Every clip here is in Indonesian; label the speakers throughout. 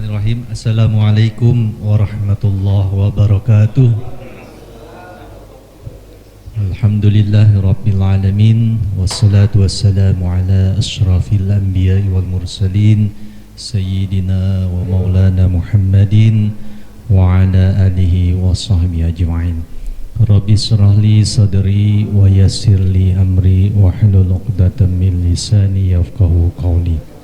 Speaker 1: Bismillahirrahmanirrahim. Assalamualaikum warahmatullahi wabarakatuh. Alhamdulillahirabbil alamin wassalatu wassalamu ala asyrafil anbiya'i wal mursalin sayyidina wa maulana Muhammadin wa ala alihi wa sahbihi ajma'in. Rabbi shrah li sadri wa yassir li amri wa hlul 'uqdatam min lisani yafqahu qawli.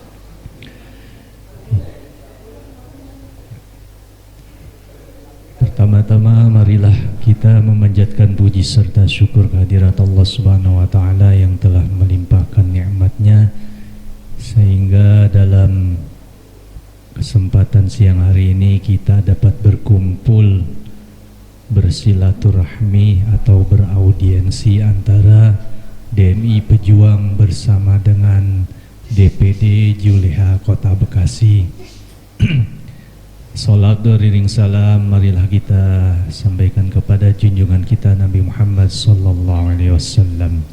Speaker 1: Pertama-tama marilah kita memanjatkan puji serta syukur kehadirat Allah Subhanahu wa taala yang telah melimpahkan nikmat-Nya sehingga dalam kesempatan siang hari ini kita dapat berkumpul bersilaturahmi atau beraudiensi antara DMI Pejuang bersama dengan DPD Juleha Kota Bekasi. Salat beriring salam marilah kita sampaikan kepada junjungan kita Nabi Muhammad sallallahu alaihi wasallam.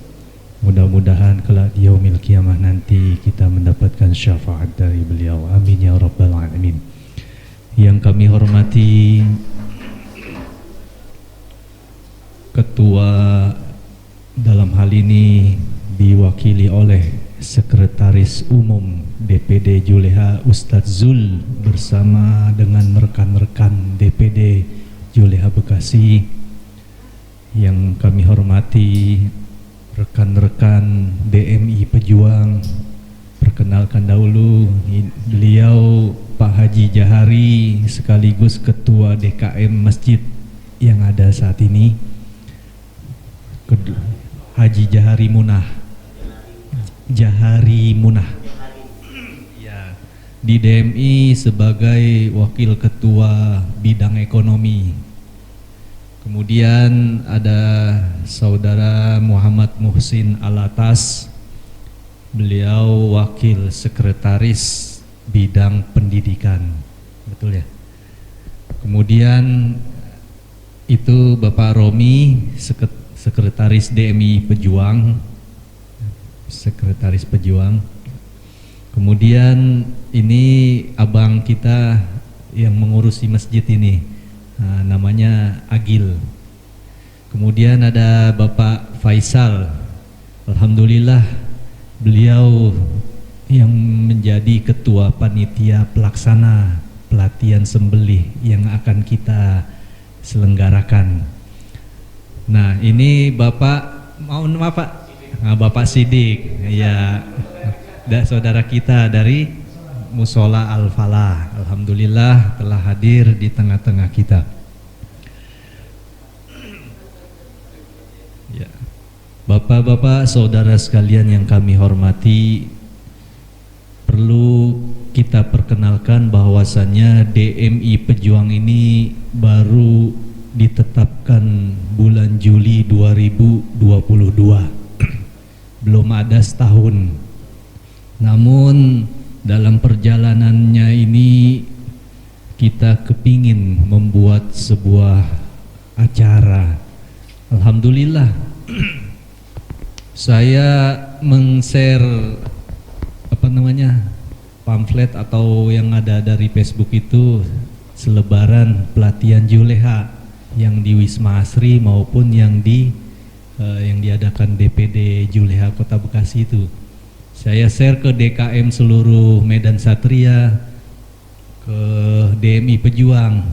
Speaker 1: Mudah-mudahan kelak di yaumil qiyamah nanti kita mendapatkan syafaat dari beliau. Amin ya rabbal alamin. Yang kami hormati Ketua dalam hal ini diwakili oleh Sekretaris Umum DPD Juleha Ustadz Zul bersama dengan rekan-rekan DPD Juleha Bekasi. Yang kami hormati rekan-rekan DMI Pejuang. Perkenalkan dahulu beliau Pak Haji Jahari sekaligus Ketua DKM Masjid yang ada saat ini, Haji Jahari Munah ya, di DMI sebagai Wakil Ketua Bidang Ekonomi. Kemudian ada Saudara Muhammad Muhsin Alatas, beliau Wakil Sekretaris Bidang Pendidikan, betul ya. Kemudian itu Bapak Romi, Sekretaris DMI Pejuang, Sekretaris Pejuang. Kemudian ini abang kita yang mengurusi masjid ini, namanya Agil. Kemudian ada Bapak Faisal, alhamdulillah beliau yang menjadi ketua panitia pelaksana pelatihan sembelih yang akan kita selenggarakan. Nah ini Bapak, mohon maaf Pak, Bapak Sidik, ya, saudara kita dari Musola Al-Falah, alhamdulillah telah hadir di tengah-tengah kita. Ya. Bapak-bapak, saudara sekalian yang kami hormati, perlu kita perkenalkan bahwasannya DMI Pejuang ini baru ditetapkan bulan Juli 2022. Belum ada setahun. Namun dalam perjalanannya ini kita kepingin membuat sebuah acara. Alhamdulillah saya meng-share pamflet atau yang ada dari Facebook itu selebaran pelatihan Juleha yang di Wisma Asri maupun yang diadakan DPD Juleha Kota Bekasi itu. Saya share ke DKM seluruh Medan Satria, ke DMI Pejuang.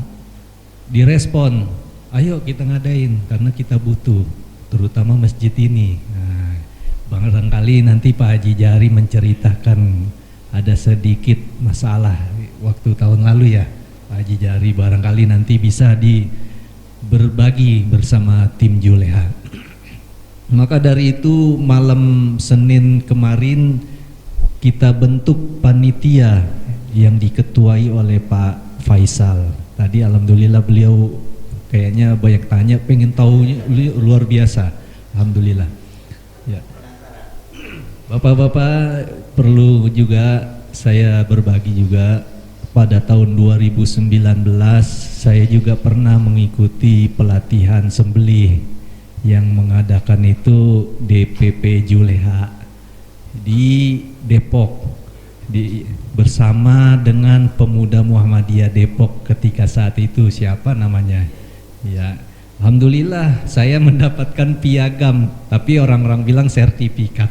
Speaker 1: Direspon, ayo kita ngadain karena kita butuh, terutama masjid ini. Nah, barangkali nanti Pak Haji Jahari menceritakan ada sedikit masalah waktu tahun lalu ya Pak Haji Jahari, barangkali nanti bisa berbagi bersama tim Juleha. Maka dari itu malam Senin kemarin kita bentuk panitia yang diketuai oleh Pak Faisal. Tadi alhamdulillah beliau kayaknya banyak tanya, pengen tahu luar biasa. Alhamdulillah. Ya. Bapak-bapak, perlu juga saya berbagi juga, pada tahun 2019 saya juga pernah mengikuti pelatihan sembelih yang mengadakan itu DPP Juleha di Depok. bersama dengan pemuda Muhammadiyah Depok ketika saat itu, siapa namanya? Ya, alhamdulillah saya mendapatkan piagam, tapi orang-orang bilang sertifikat.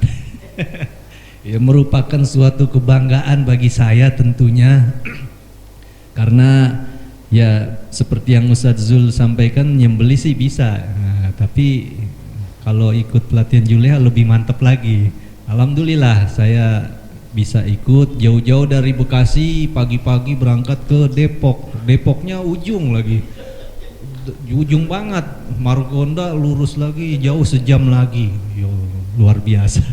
Speaker 1: Ya, merupakan suatu kebanggaan bagi saya tentunya, karena ya seperti yang Ustadz Zul sampaikan, nyembeli sih bisa, nah, tapi kalau ikut pelatihan Juleha lebih mantap lagi. Alhamdulillah saya bisa ikut jauh-jauh dari Bekasi, pagi-pagi berangkat ke Depok. Depoknya ujung lagi, ujung banget. Margonda lurus lagi, jauh sejam lagi. Yo, luar biasa.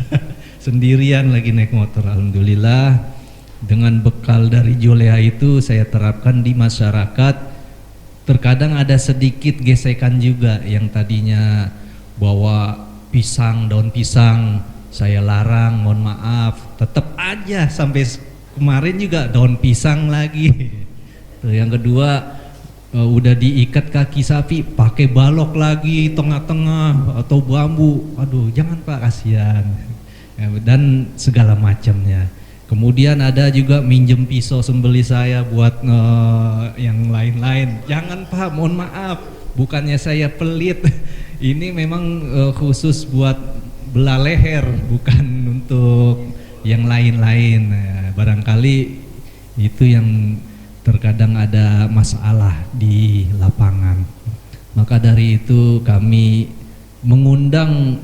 Speaker 1: Sendirian lagi naik motor. Alhamdulillah dengan bekal dari Juleha itu saya terapkan di masyarakat. Terkadang ada sedikit gesekan juga, yang tadinya bawa pisang, daun pisang, saya larang, mohon maaf, tetap aja sampai kemarin juga daun pisang lagi. Yang kedua, udah diikat kaki sapi pakai balok lagi tengah-tengah atau bambu, aduh jangan Pak, kasihan, dan segala macamnya. Kemudian ada juga minjem pisau sembeli saya buat yang lain-lain, jangan Pak, mohon maaf, bukannya saya pelit, ini memang khusus buat belah leher, bukan untuk yang lain-lain. Barangkali itu yang terkadang ada masalah di lapangan. Maka dari itu kami mengundang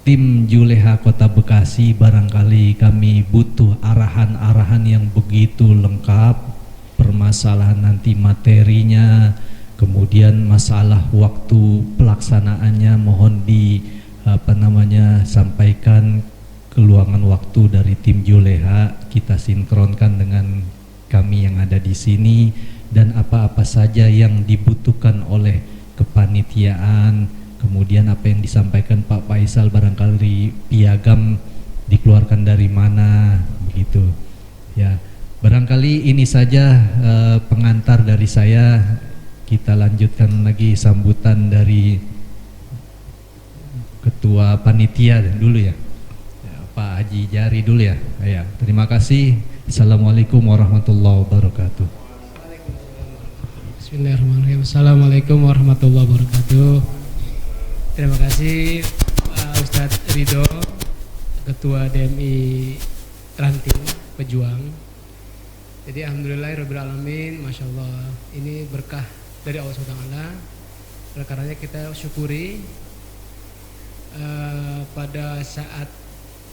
Speaker 1: tim Juleha Kota Bekasi, barangkali kami butuh arahan-arahan yang begitu lengkap, permasalahan nanti materinya, kemudian masalah waktu pelaksanaannya mohon sampaikan keluangan waktu dari tim Juleha, kita sinkronkan dengan kami yang ada di sini, dan apa-apa saja yang dibutuhkan oleh kepanitiaan, kemudian apa yang disampaikan Pak Faisal, barangkali piagam dikeluarkan dari mana, begitu ya. Barangkali ini saja pengantar dari saya. Kita lanjutkan lagi sambutan dari Ketua Panitia dulu ya, Pak Haji Jari dulu ya. Ya, terima kasih. Assalamualaikum warahmatullahi wabarakatuh.
Speaker 2: Bismillahirrahmanirrahim. Assalamualaikum warahmatullahi wabarakatuh. Terima kasih Pak Ustadz Ridho, Ketua DMI Ranting Pejuang. Jadi alhamdulillahirabbil alamin, masya Allah, ini berkah dari Allah SWT. Oleh karenanya kita syukuri. Pada saat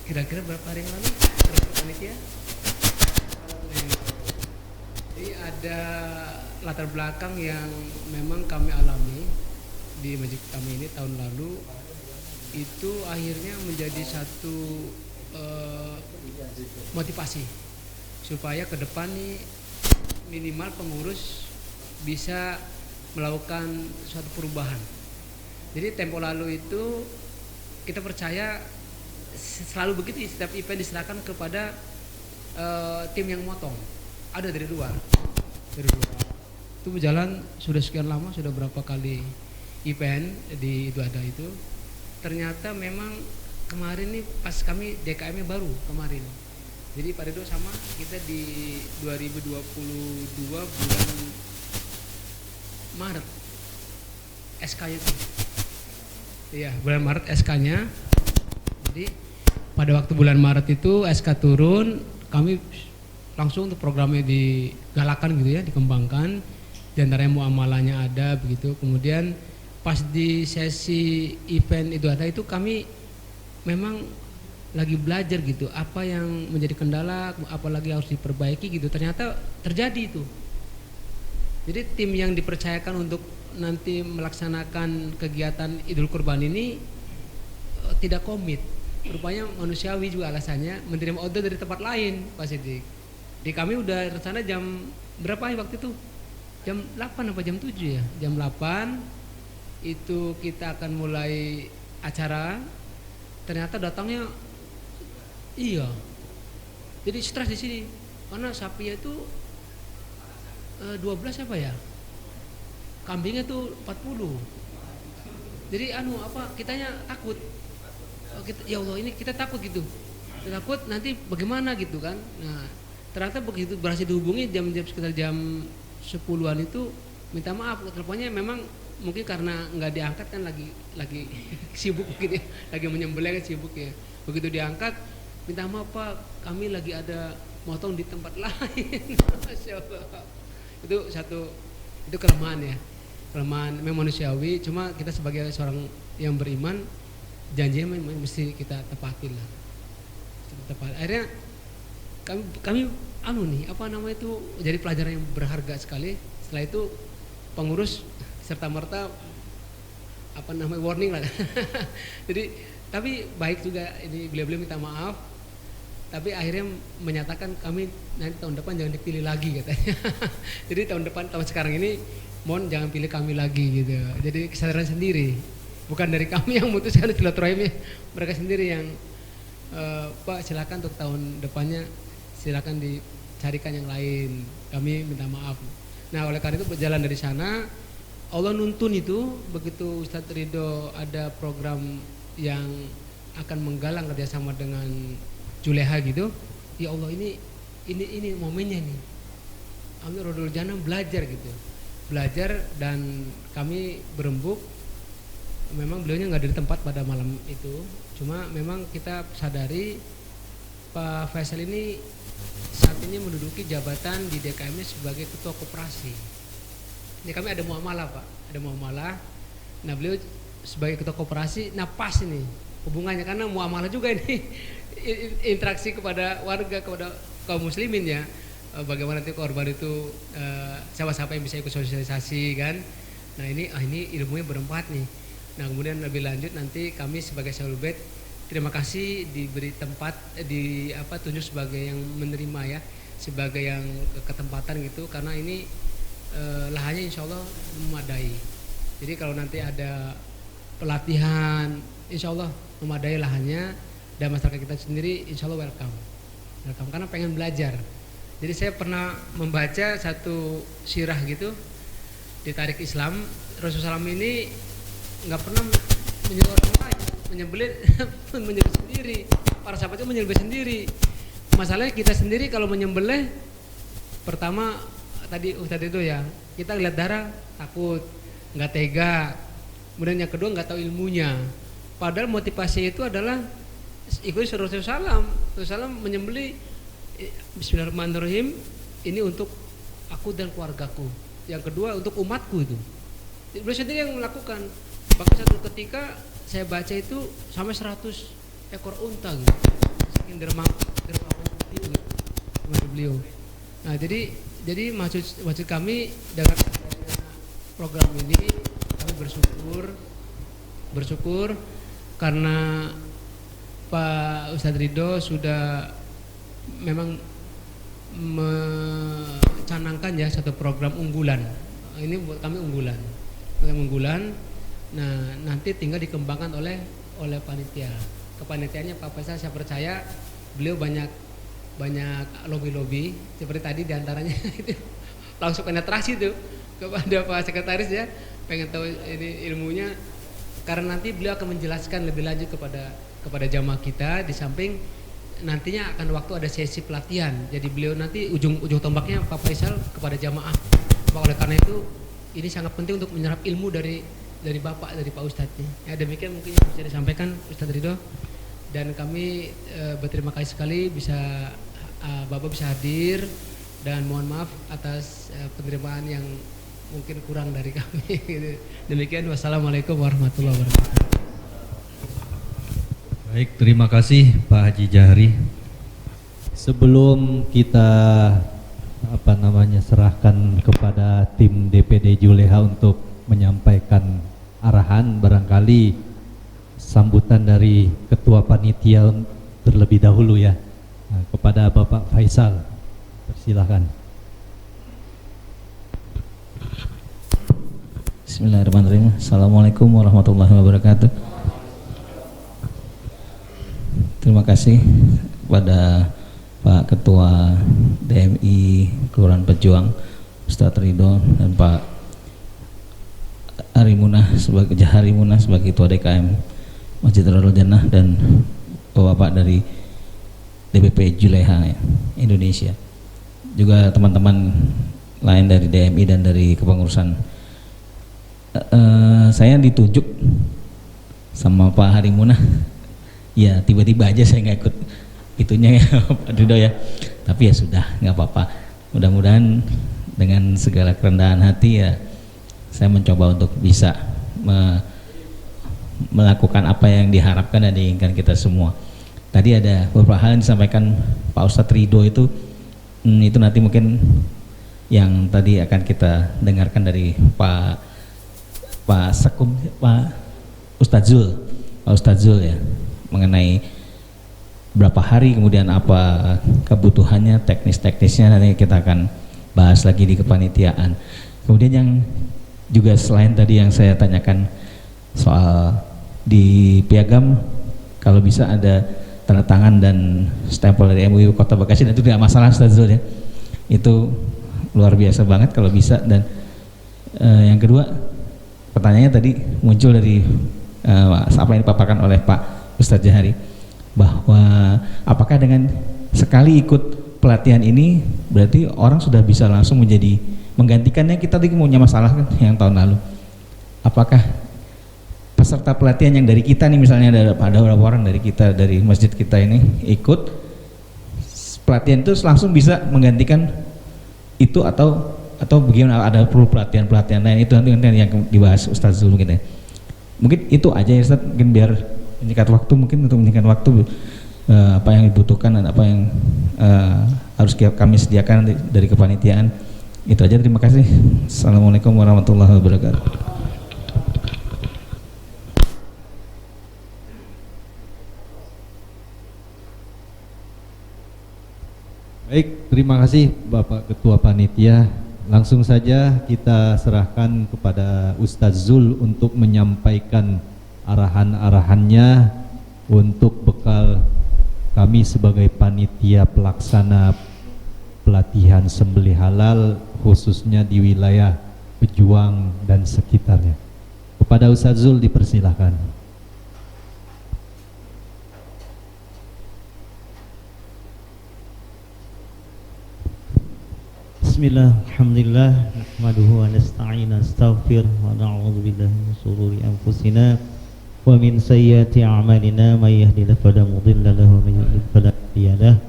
Speaker 2: kira-kira berapa hari yang lalu panitia, jadi ada latar belakang yang memang kami alami di masjid kami ini tahun lalu, itu akhirnya menjadi satu motivasi supaya ke depan nih minimal pengurus bisa melakukan suatu perubahan. Jadi tempo lalu itu kita percaya selalu begitu, setiap event diserahkan kepada tim yang motong, ada dari luar. Itu berjalan sudah sekian lama, sudah berapa kali event di itu ada itu. Ternyata memang kemarin nih pas kami DKM-nya baru kemarin. Jadi Pak Ridho sama kita di 2022 bulan Maret SK-nya itu. Iya, bulan Maret SK-nya. Jadi pada waktu bulan Maret itu SK turun, kami langsung untuk programnya digalakan gitu ya, dikembangkan. Di antaranya muamalahnya ada begitu. Kemudian pas di sesi event itu ada itu kami memang lagi belajar gitu, apa yang menjadi kendala, apalagi harus diperbaiki gitu. Ternyata terjadi itu. Jadi tim yang dipercayakan untuk nanti melaksanakan kegiatan Idul Kurban ini tidak komit. Rupanya manusiawi juga alasannya, menerima order dari tempat lain Pak Sidik. Di kami udah rencana jam berapa ya waktu itu? Jam 8 apa jam 7 ya? Jam 8 itu kita akan mulai acara. Ternyata datangnya iya. Jadi stres di sini karena sapinya itu 12 apa ya? Kambingnya tuh 40. Jadi kitanya takut. Ya Allah, ini kita takut gitu. Takut nanti bagaimana gitu kan. Nah, ternyata begitu berhasil dihubungi jam-jam sekitar jam 10-an itu minta maaf, teleponnya memang mungkin karena nggak diangkat kan lagi sibuk gitu ya, lagi menyembelih kan sibuk ya. Begitu diangkat, minta maaf Pak, kami lagi ada motong di tempat lain. Masya Allah. Itu kelemahan ya, kelemahan memang manusiawi. Cuma kita sebagai seorang yang beriman, janjinya mesti kita tepatin lah. Akhirnya kami jadi pelajaran yang berharga sekali. Setelah itu pengurus serta merta warning lah. Jadi tapi baik juga, ini beliau-beliau minta maaf, tapi akhirnya menyatakan kami nanti tahun depan jangan dipilih lagi katanya. Jadi tahun sekarang ini mohon jangan pilih kami lagi gitu. Jadi kesadaran sendiri, bukan dari kami yang memutuskan, silaturahimnya mereka sendiri yang Pak silakan untuk tahun depannya silakan dicarikan yang lain, kami minta maaf. Nah oleh karena itu berjalan dari sana, Allah nuntun itu begitu Ustadz Ridho ada program yang akan menggalang kerjasama dengan Juleha gitu, ya Allah ini momennya nih. Kami Rodul Jannah belajar gitu, belajar dan kami berembuk. Memang beliaunya nggak ada di tempat pada malam itu, cuma memang kita sadari Pak Faisal ini saat ini menduduki jabatan di DKM sebagai ketua koperasi. Ini kami ada muamalah Pak, ada muamalah. Nah beliau sebagai ketua koperasi, nah pas ini hubungannya karena muamalah juga ini interaksi kepada warga, kepada kaum muslimin ya. Bagaimana nanti korban itu siapa-siapa yang bisa ikut sosialisasi kan. Nah ini ilmunya berempat nih. Nah kemudian lebih lanjut nanti kami sebagai Syahul Bait terima kasih diberi tempat tunjuk sebagai yang menerima ya, sebagai yang ketempatan gitu, karena ini lahannya insya Allah memadai. Jadi kalau nanti ada pelatihan insya Allah memadai lahannya, dan masyarakat kita sendiri insya Allah welcome karena pengen belajar. Jadi saya pernah membaca satu sirah gitu di Tarikh Islam, Rasulullah SAW ini nggak pernah menyembelih orang lain, menyembelih sendiri. Para sahabat itu menyembelih sendiri. Masalahnya kita sendiri kalau menyembelih, pertama tadi Ustadz itu ya, kita lihat darah takut, nggak tega. Kemudian yang kedua nggak tahu ilmunya. Padahal motivasi itu adalah ikuti Rasulullah SAW menyembelih Bismillahirrahmanirrahim, ini untuk aku dan keluargaku. Yang kedua untuk umatku itu. Beliau sendiri yang melakukan. Bahkan satu ketika saya baca itu sampai 100 ekor unta gitu. Saking dermawan beliau. Nah, jadi maksud kami dengan program ini kami bersyukur karena Pak Ustadz Ridho sudah memang mencanangkan ya satu program unggulan. Ini buat kami unggulan. Nah, nanti tinggal dikembangkan oleh panitia. Kepanitiaannya Pak Faisal saya percaya beliau banyak lobby seperti tadi diantaranya itu langsung penetrasi tuh kepada Pak Sekretaris ya, pengen tahu ini ilmunya, karena nanti beliau akan menjelaskan lebih lanjut kepada jamaah kita. Di samping nantinya akan waktu ada sesi pelatihan, jadi beliau nanti ujung tombaknya Pak Faisal kepada jamaah. Oleh karena itu ini sangat penting untuk menyerap ilmu dari Bapak, dari Pak Ustadz. Ya, demikian mungkin yang bisa disampaikan Ustadz Ridho, dan kami berterima kasih sekali bisa Bapak bisa hadir, dan mohon maaf atas penerimaan yang mungkin kurang dari kami. Demikian, wassalamualaikum warahmatullahi wabarakatuh.
Speaker 1: Baik, terima kasih Pak Haji Jahri. Sebelum kita serahkan kepada tim DPD Juleha untuk menyampaikan arahan, barangkali sambutan dari Ketua Panitia terlebih dahulu ya, kepada Bapak Faisal. Persilahkan.
Speaker 3: Bismillahirrahmanirrahim. Assalamualaikum warahmatullahi wabarakatuh. Terima kasih kepada Pak Ketua DMI Kelurahan Pejuang Ustadz Ridho, dan Pak Harimunah sebagai Ketua DKM Masjid Rodul Jannah, dan Bapak dari DPP Juleha ya, Indonesia. juga teman-teman lain dari DMI dan dari kepengurusan. Saya ditunjuk sama Pak Harimunah. Ya tiba-tiba aja saya nggak ikut itunya ya Pak Ridho ya. Tapi ya sudah, nggak apa-apa. Mudah-mudahan dengan segala kerendahan hati ya saya mencoba untuk bisa melakukan apa yang diharapkan dan diinginkan kita semua. Tadi ada beberapa hal yang disampaikan Pak Ustadz Ridho itu nanti mungkin yang tadi akan kita dengarkan dari Pak Ustadz Zul ya, mengenai berapa hari kemudian apa kebutuhannya, teknis-teknisnya nanti kita akan bahas lagi di kepanitiaan. Kemudian yang juga selain tadi yang saya tanyakan soal di piagam, kalau bisa ada tanda tangan dan stempel dari MUI Kota Bekasi, dan itu tidak masalah Ustadz Zul ya, itu luar biasa banget kalau bisa. Dan yang kedua, pertanyaannya tadi muncul dari apa yang dipaparkan oleh Pak Ustadz Jahari, bahwa apakah dengan sekali ikut pelatihan ini berarti orang sudah bisa langsung menjadi menggantikannya. Kita tadi punya masalah kan yang tahun lalu, apakah peserta pelatihan yang dari kita nih, misalnya ada beberapa orang dari kita, dari masjid kita ini ikut pelatihan itu langsung bisa menggantikan itu, atau bagaimana, ada perlu pelatihan lain? Itu nanti yang dibahas Ustadz Zul gitu ya. Mungkin itu aja ya Ustadz, mungkin biar menyingkat waktu, mungkin untuk menyingkat waktu apa yang dibutuhkan dan apa yang harus kami sediakan dari kepanitiaan. Itu aja, terima kasih. Assalamualaikum warahmatullahi wabarakatuh.
Speaker 1: Baik, terima kasih Bapak Ketua Panitia. Langsung saja kita serahkan kepada Ustadz Zul untuk menyampaikan arahan-arahannya untuk bekal kami sebagai panitia pelaksana pelatihan sembelih halal khususnya di wilayah Pejuang dan sekitarnya. Kepada Ustadz Zul dipersilahkan.
Speaker 4: Bismillah, alhamdulillah, nahmaduhu wa nasta'in astaghfir wa na'udzu billahi min shururi anfusina wa min sayyiati a'malina may yahdihillahu fala mudilla lahu wa may yudlil fala hadiya lahu.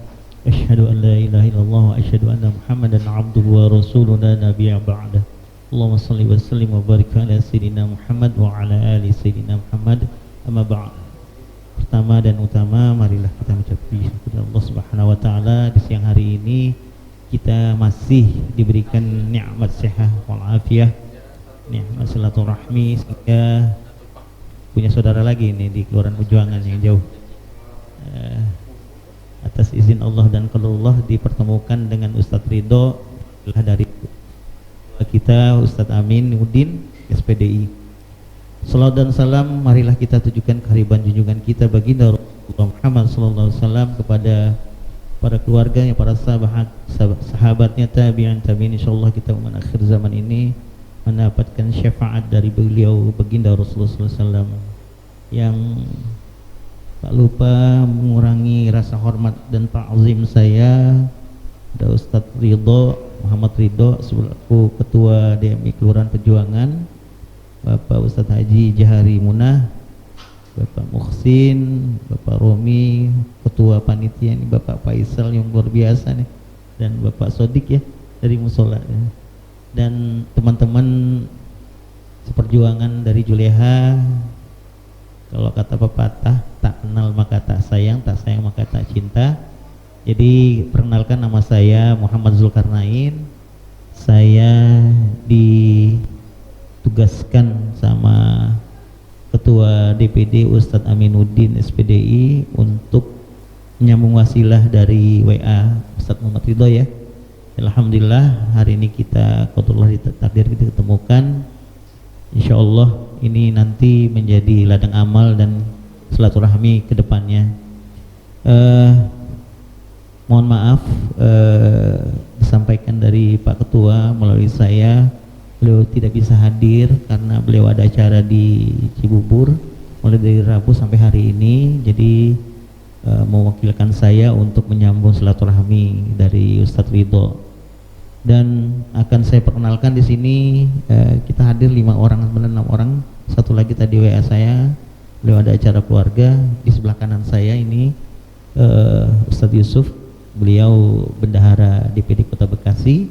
Speaker 4: Asyhadu an la ilaha illallah wa asyhadu anna Muhammadan 'abduhu wa rasuluhu la nabiyya ba'da. Allahumma shalli wa sallim wa barik ala sayyidina Muhammad wa ala ali sayyidina Muhammad. Amma ba'd. Pertama dan utama, marilah kita mengucapkan kepada Allah Subhanahu wa taala di siang hari ini kita masih diberikan nikmat sehat wal afiah, nikmat silaturahmi, sehingga punya saudara lagi ini di Kelurahan Pejuangan yang jauh. Atas izin Allah dan qadarullah dipertemukan dengan Ustadz Ridho dari kita, Ustadz Amin Udin SPDI. Salawat dan salam marilah kita tujukan kehadiran junjungan kita baginda Rasulullah Muhammad sallallahu alaihi wasallam kepada para keluarganya, para sahabatnya, tabi'in, insyaallah kita akhir zaman ini mendapatkan syafaat dari beliau baginda Rasulullah SAW, yang tak lupa mengurangi rasa hormat dan ta'zim saya ada Ustadz Ridho, Muhammad Ridho selaku Ketua DMI Kelurahan Pejuangan, Bapak Ustadz Haji Jahari Munah, Bapak Muhsin, Bapak Romi, Ketua Panitia ini Bapak Faisal yang luar biasa nih, dan Bapak Sodik ya dari Musola ya. Dan teman-teman seperjuangan dari Juleha, kalau kata pepatah, tak kenal maka tak sayang maka tak cinta. Jadi perkenalkan, nama saya Muhammad Zulkarnain. Saya ditugaskan sama Ketua DPD Ustadz Aminuddin SPDI untuk menyambung wasilah dari WA Ustadz Muhammad Ridho ya. Alhamdulillah hari ini kita qadarullah takdir kita ketemukan. Insyaallah ini nanti menjadi ladang amal dan silaturahmi ke depannya. Mohon maaf disampaikan dari Pak Ketua melalui saya, beliau tidak bisa hadir karena beliau ada acara di Cibubur mulai dari Rabu sampai hari ini. Jadi mewakilkan saya untuk menyambung silaturahmi dari Ustadz Ridho. Dan akan saya perkenalkan di sini, kita hadir 5 orang, sebenarnya 6 orang. Satu lagi tadi WA saya, beliau ada acara keluarga. Di sebelah kanan saya ini Ustadz Yusuf, beliau bendahara DPD Kota Bekasi.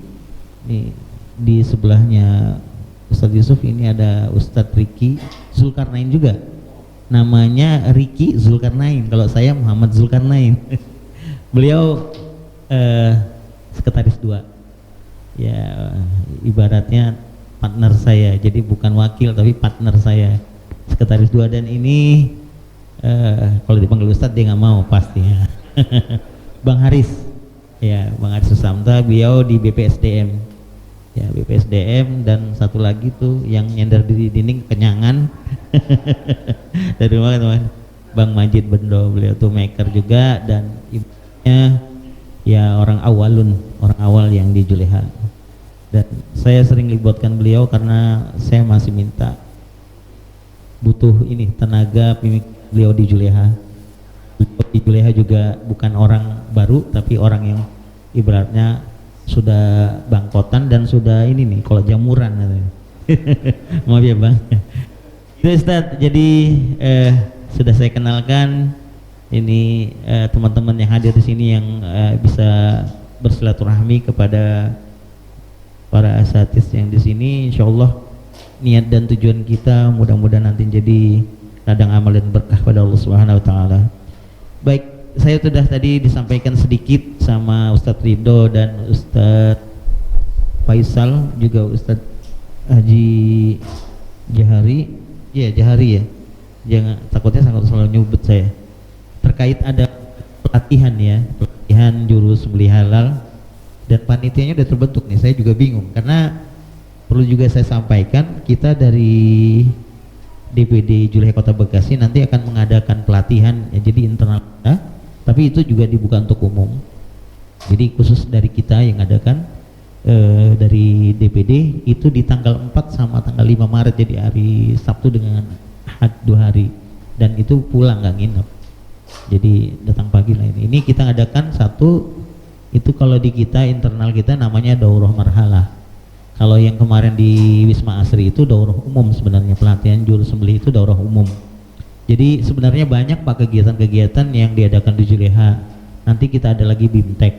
Speaker 4: Ini di sebelahnya Ustadz Yusuf ini ada Ustadz Riki Zulkarnain juga. Namanya Riki Zulkarnain, kalau saya Muhammad Zulkarnain. Beliau sekretaris 2. Ya, ibaratnya partner saya, jadi bukan wakil tapi partner saya, sekretaris 2. Dan ini kalau dipanggil Ustadz dia nggak mau pastinya. Bang Haris, ya Bang Haris Susamta, beliau di BPSDM, ya BPSDM. Dan satu lagi tuh yang nyender di dinding kenyangan. Dari mana teman? Bang Majid Bendo, beliau tuh maker juga, dan ibunya ya orang awal yang di Juleha. Dan saya sering libatkan beliau karena saya masih minta butuh ini tenaga beliau di Juleha. Di Juleha juga bukan orang baru tapi orang yang ibaratnya sudah bangkotan dan sudah ini nih kalau jamuran katanya. Maaf ya Bang. Itu Ustadz, jadi sudah saya kenalkan ini teman-teman yang hadir di sini yang bisa bersilaturahmi kepada para asatidz yang di sini. Insyaallah niat dan tujuan kita mudah-mudahan nanti jadi ladang amal dan berkah pada Allah Subhanahu wa taala. Baik, saya sudah tadi disampaikan sedikit sama Ustadz Ridho dan Ustadz Faisal, juga Ustadz Haji Jahari. Iya, Jahari ya. Jangan takutnya selalu nyebut saya. Terkait ada pelatihan ya, pelatihan jurus sembelih halal, dan panitianya udah terbentuk nih. Saya juga bingung karena perlu juga saya sampaikan, kita dari DPD Juleha Kota Bekasi nanti akan mengadakan pelatihan ya, jadi internal kita, tapi itu juga dibuka untuk umum. Jadi khusus dari kita yang adakan dari DPD itu di tanggal 4 sama tanggal 5 Maret, jadi hari Sabtu dengan Ahad 2 hari, dan itu pulang nggak nginep, jadi datang pagi lah. Ini kita adakan satu itu kalau di kita internal kita namanya daurah marhalah. Kalau yang kemarin di Wisma Asri itu daurah umum, sebenarnya pelatihan jurus sembelih itu daurah umum. Jadi sebenarnya banyak Pak kegiatan-kegiatan yang diadakan di Juleha. Nanti kita ada lagi BIMTEK,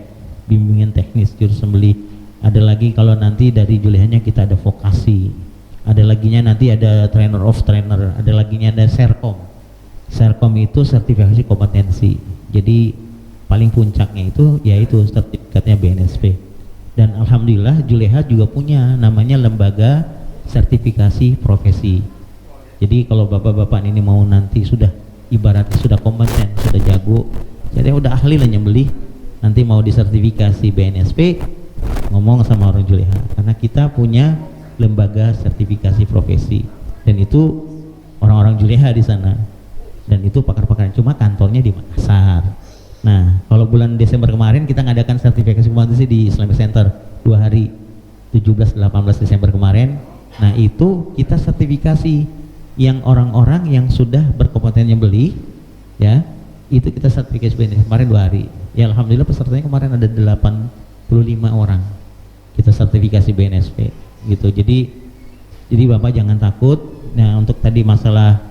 Speaker 4: bimbingan teknis jurus sembelih. Ada lagi kalau nanti dari Julehanya kita ada vokasi. Ada laginya nanti ada trainer of trainer, ada laginya ada Serkom. Serkom itu sertifikasi kompetensi. Jadi paling puncaknya itu yaitu sertifikatnya BNSP. Dan alhamdulillah Juleha juga punya namanya lembaga sertifikasi profesi. Jadi kalau bapak-bapak ini mau nanti sudah ibaratnya sudah kompeten, sudah jago, jadi udah ahli lah nyembelih, nanti mau disertifikasi BNSP, ngomong sama orang Juleha, karena kita punya lembaga sertifikasi profesi dan itu orang-orang Juleha di sana, dan itu pakar-pakar, cuma kantornya di Makassar. Nah, kalau bulan Desember kemarin kita ngadakan sertifikasi kompetensi di Islamic Center 2 hari, 17-18 Desember kemarin. Nah, itu kita sertifikasi yang orang-orang yang sudah berkompeten nyembelih, ya, itu kita sertifikasi kemarin 2 hari. Ya, alhamdulillah pesertanya kemarin ada 85 orang. Kita sertifikasi BNSP, gitu. Jadi Bapak jangan takut. Nah, untuk tadi masalah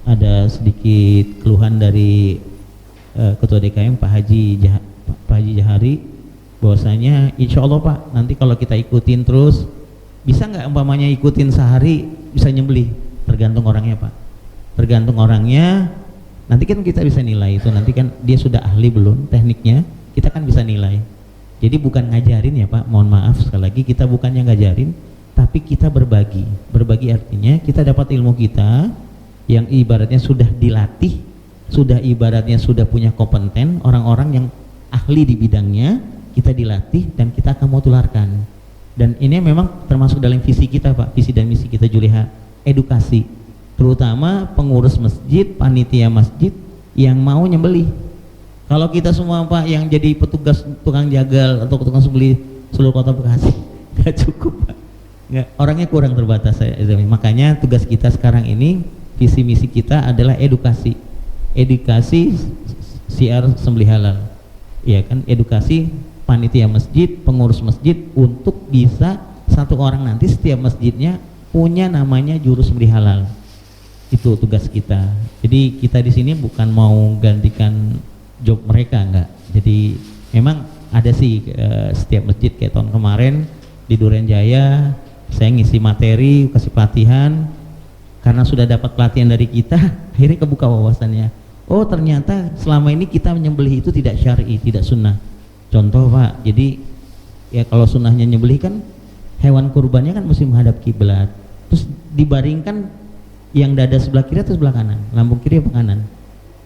Speaker 4: ada sedikit keluhan dari Ketua DKM Pak Haji Jahari, bahwasanya insya Allah Pak nanti kalau kita ikutin terus bisa nggak umpamanya ikutin sehari bisa nyembelih, tergantung orangnya Pak, tergantung orangnya. Nanti kan kita bisa nilai itu, nanti kan dia sudah ahli belum tekniknya, kita kan bisa nilai. Jadi bukan ngajarin ya Pak, mohon maaf sekali lagi, kita bukannya ngajarin tapi kita berbagi. Berbagi artinya kita dapat ilmu kita yang ibaratnya sudah dilatih, sudah ibaratnya sudah punya kompeten, orang-orang yang ahli di bidangnya, kita dilatih dan kita akan mau tularkan. Dan ini memang termasuk dalam visi kita Pak, visi dan misi kita Juleha, edukasi, terutama pengurus masjid, panitia masjid yang mau nyembelih. Kalau kita semua Pak yang jadi petugas tukang jagal atau tukang sembelih seluruh Kota Bekasi, nggak cukup Pak, nggak, orangnya kurang terbatas. Makanya tugas kita sekarang ini, visi misi kita adalah edukasi siar sembelih halal, ya kan, edukasi panitia masjid, pengurus masjid untuk bisa satu orang nanti setiap masjidnya punya namanya juru sembelih halal. Itu tugas kita. Jadi kita di sini bukan mau gantikan job mereka, enggak. Jadi memang ada sih setiap masjid kayak tahun kemarin di Duren Jaya saya ngisi materi, kasih pelatihan. Karena sudah dapat pelatihan dari kita, akhirnya kebuka wawasannya. Oh ternyata selama ini kita menyembelih itu tidak syar'i, tidak sunnah. Contoh Pak, jadi ya kalau sunnahnya nyembelih kan hewan kurbannya kan mesti menghadap kiblat. Terus dibaringkan yang dada sebelah kiri atau sebelah kanan, lambung kiri atau kanan?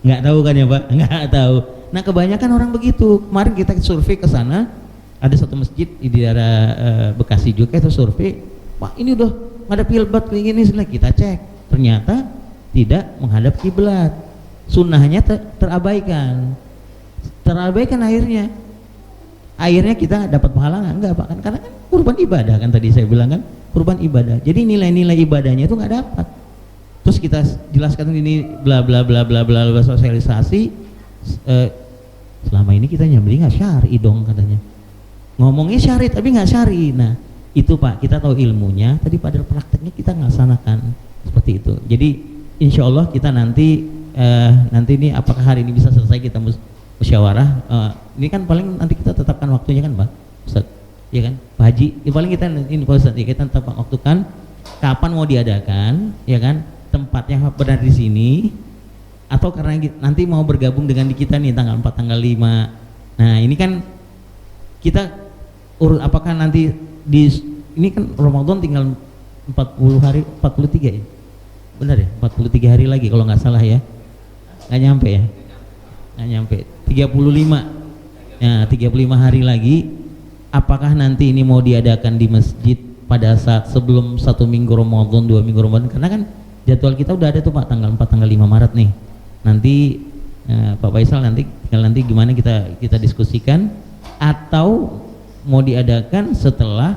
Speaker 4: Nggak tahu kan ya Pak? Nggak tahu. Nah kebanyakan orang begitu. Kemarin kita survei ke sana, ada satu masjid di daerah Bekasi juga itu survei, Pak ini udah menghadap kiblat kayak gini, kita cek, ternyata tidak menghadap kiblat. Sunnahnya terabaikan akhirnya kita dapat pahala enggak Pak? Kan karena kan kurban ibadah kan tadi saya bilang kan, kurban ibadah. Jadi nilai-nilai ibadahnya itu nggak dapat. Terus kita jelaskan ini bla bla bla bla bla bla sosialisasi. Selama ini kita nyembelih nggak syar'i dong katanya. Ngomongnya syar'i tapi nggak syar'i. Nah itu Pak, kita tahu ilmunya, tadi pada prakteknya kita laksanakan seperti itu. Jadi insya Allah kita nanti ini apakah hari ini bisa selesai kita musyawarah. Ini kan paling nanti kita tetapkan waktunya kan Pak Ustaz, ya kan Pak Haji, ya paling kita ini Pak Ustaz, ya kita tetapkan waktu kan kapan mau diadakan, ya kan tempatnya benar di sini atau karena nanti mau bergabung dengan di kita nih tanggal 4 tanggal 5. Nah ini kan kita apakah nanti ini kan Ramadan tinggal 40 hari 43 ya, benar ya, 43 hari lagi kalau nggak salah ya, nggak nyampe ya, nggak nyampe 35 ya, 35 hari lagi. Apakah nanti ini mau diadakan di masjid pada saat sebelum 1 minggu Ramadan, 2 minggu Ramadan, karena kan jadwal kita udah ada tuh Pak, tanggal 4 tanggal 5 Maret nih. Nanti Pak Faisal nanti gimana kita diskusikan, atau mau diadakan setelah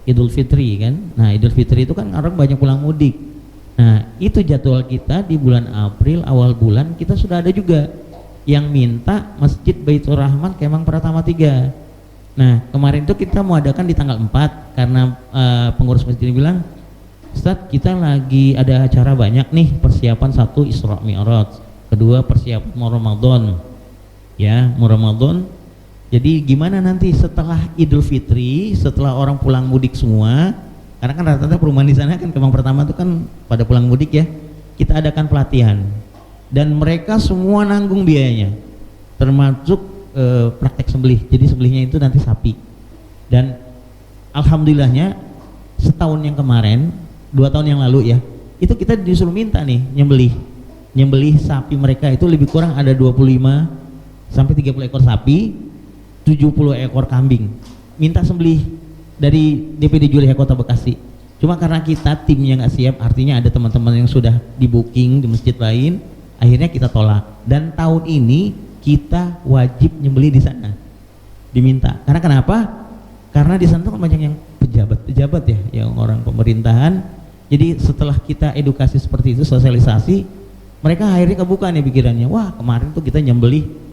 Speaker 4: Idul Fitri kan. Nah Idul Fitri itu kan orang banyak pulang mudik. Nah itu jadwal kita di bulan April, awal bulan kita sudah ada juga yang minta Masjid Baitur Rahman Kemang Pratama 3. Nah kemarin itu kita mau adakan di tanggal 4 karena pengurus masjid bilang, Ustadz kita lagi ada acara banyak nih, persiapan satu Isra Mi'raj, kedua persiapan mau Ramadan ya, mau Ramadan. Jadi gimana nanti setelah Idul Fitri, setelah orang pulang mudik semua, karena kan rata-rata perumahan di sana kan Kemang Pertama itu kan pada pulang mudik ya, kita adakan pelatihan dan mereka semua nanggung biayanya, termasuk praktek sembelih. Jadi sembelihnya itu nanti sapi. Dan alhamdulillahnya setahun yang kemarin, 2 tahun yang lalu ya, itu kita disuruh minta nih nyembelih sapi mereka itu lebih kurang ada 25 sampai 30 ekor sapi, 70 ekor kambing, minta sembelih dari DPD Juleha Kota Bekasi. Cuma karena kita timnya nggak siap, artinya ada teman-teman yang sudah di booking di masjid lain, akhirnya kita tolak. Dan tahun ini kita wajib nyembelih di sana, diminta. Karena kenapa? Karena di sana tuh banyak yang pejabat ya, yang orang pemerintahan. Jadi setelah kita edukasi seperti itu, sosialisasi, mereka akhirnya kebuka nih pikirannya. Wah kemarin tuh kita nyembelih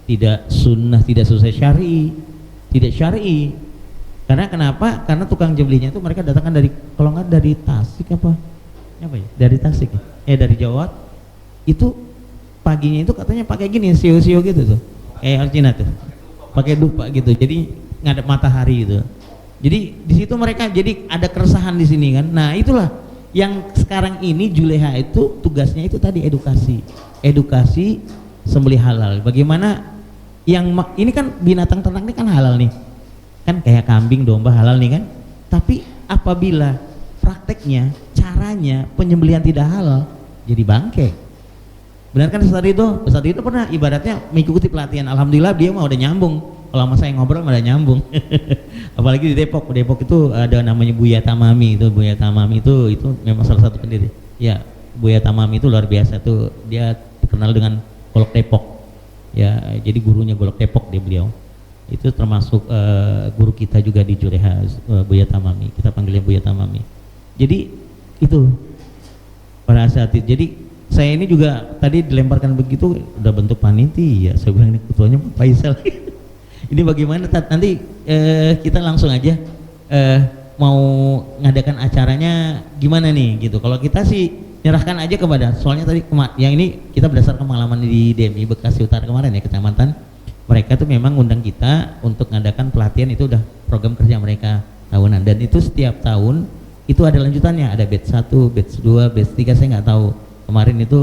Speaker 4: tidak sunnah, tidak sesuai syar'i, tidak syar'i. Karena kenapa? Karena tukang nyembelihnya itu mereka datangkan dari, kalau nggak dari Tasik apa ya? Dari Tasik ya, dari Jawa. Itu paginya itu katanya pakai gini, sio-sio gitu tuh, kayak Cina tuh, pakai dupa gitu. Jadi ngadep matahari gitu. Jadi di situ mereka jadi ada keresahan di sini kan. Nah itulah yang sekarang ini Juleha itu tugasnya itu tadi edukasi sembelih halal. Bagaimana yang ini kan binatang ternak ini kan halal nih, kan kayak kambing, domba halal nih kan. Tapi apabila prakteknya, caranya penyembelihan tidak halal, jadi bangke. Benar kan Ustadz itu pernah ibaratnya mengikuti pelatihan. Alhamdulillah dia mah udah nyambung. Kalau sama saya ngobrol udah nyambung. Apalagi di Depok itu ada namanya Buya Tamami. Buya Tamami itu memang salah satu pendiri. Ya, Buya Tamami itu luar biasa tuh. Dia dikenal dengan Golok Depok. Ya, jadi gurunya Golok Depok beliau. Itu termasuk guru kita juga di Juleha, Buya Tamami. Kita panggilnya Buya Tamami. Jadi itu pada saat itu. Jadi saya ini juga tadi dilemparkan begitu udah bentuk panitia. Saya bilang ini ketuanya Pak Faisal. Ini bagaimana Tat? Nanti kita langsung aja mau ngadakan acaranya gimana nih gitu. Kalau kita sih nyerahkan aja kepada, soalnya tadi yang ini kita berdasarkan pengalaman di DMI Bekasi Utara kemarin ya, kecamatan, mereka tuh memang undang kita untuk ngadakan pelatihan, itu udah program kerja mereka tahunan, dan itu setiap tahun itu ada lanjutannya, ada batch 1, batch 2, batch 3, saya nggak tahu. Kemarin itu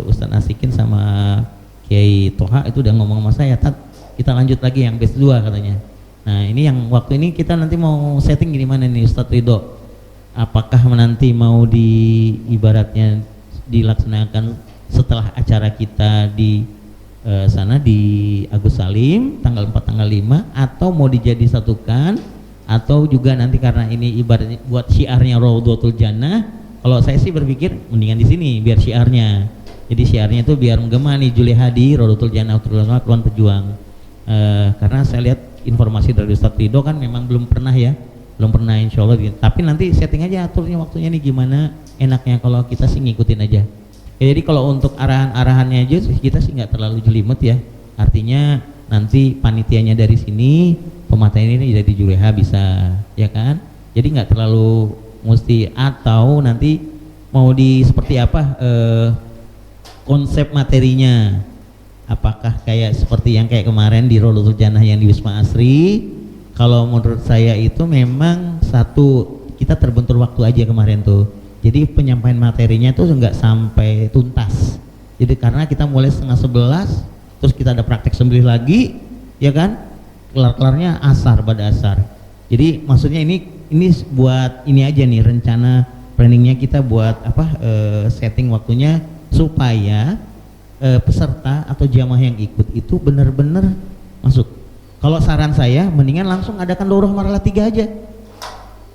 Speaker 4: Ustadz Asikin sama Kiai Toha itu udah ngomong sama saya, Tat, kita lanjut lagi yang batch 2 katanya. Nah ini yang waktu ini kita nanti mau setting gimana nih Ustadz Ridho, apakah nanti mau ibaratnya dilaksanakan setelah acara kita di sana di Agus Salim tanggal 4 tanggal 5, atau mau dijadisatukan, atau juga nanti karena ini ibaratnya buat syiarnya Raudhatul Jannah, kalau saya sih berpikir mendingan di sini biar syiarnya. Jadi syiarnya itu biar menggema nih Juleha di Raudhatul Jannah Keluhan Pejuang. Karena saya lihat informasi dari Ustadz Ridho kan memang belum pernah ya, belum pernah insya Allah gitu. Tapi nanti setting aja aturnya waktunya nih gimana enaknya, kalau kita sih ngikutin aja. Ya, jadi kalau untuk arahan-arahannya aja kita sih nggak terlalu jelimet ya. Artinya nanti panitianya dari sini, pemateri ini dari Juleha bisa, ya kan? Jadi nggak terlalu mesti, atau nanti mau di seperti apa konsep materinya. Apakah kayak seperti yang kayak kemarin di Raudhatul Jannah yang di Wisma Asri? Kalau menurut saya itu memang satu, kita terbentur waktu aja kemarin tuh. Jadi penyampaian materinya tuh nggak sampai tuntas. Jadi karena kita mulai 10:30, terus kita ada praktek sembelih lagi, ya kan? Kelar-kelarnya asar pada asar. Jadi maksudnya ini buat ini aja nih, rencana planningnya kita buat apa, setting waktunya supaya peserta atau jamaah yang ikut itu benar-benar masuk. Kalau saran saya mendingan langsung adakan daurah marhalah 3 aja.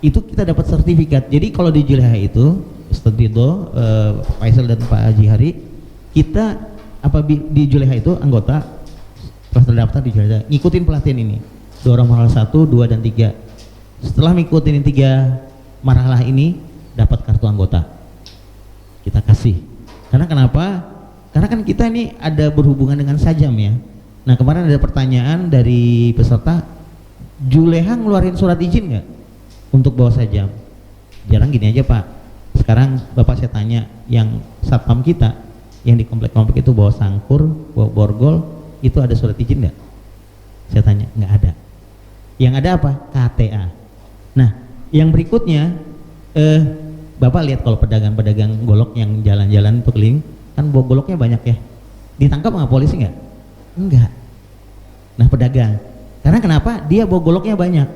Speaker 4: Itu kita dapat sertifikat. Jadi kalau di Juleha itu Ustadz Ridho, Faisal dan Pak Haji Hari, kita di Juleha itu anggota setelah terdaftar di Juleha ngikutin pelatihan ini. Daurah marhalah 1, 2 dan 3. Setelah ngikutin 3 marhalah ini dapat kartu anggota. Kita kasih. Karena kenapa? Karena kan kita ini ada berhubungan dengan sajam ya. Nah kemarin ada pertanyaan dari peserta, Juleha ngeluarin surat izin nggak untuk bawa sajam? Jarang gini aja Pak. Sekarang Bapak saya tanya, yang satpam kita yang di komplek-komplek itu bawa sangkur, bawa borgol, itu ada surat izin nggak? Saya tanya, nggak ada. Yang ada apa? KTA. Nah yang berikutnya, Bapak lihat kalau pedagang-pedagang golok yang jalan-jalan itu keliling, kan bawa goloknya banyak ya, ditangkap nggak polisi nggak? Enggak. Nah pedagang, karena kenapa? Dia bawa goloknya banyak,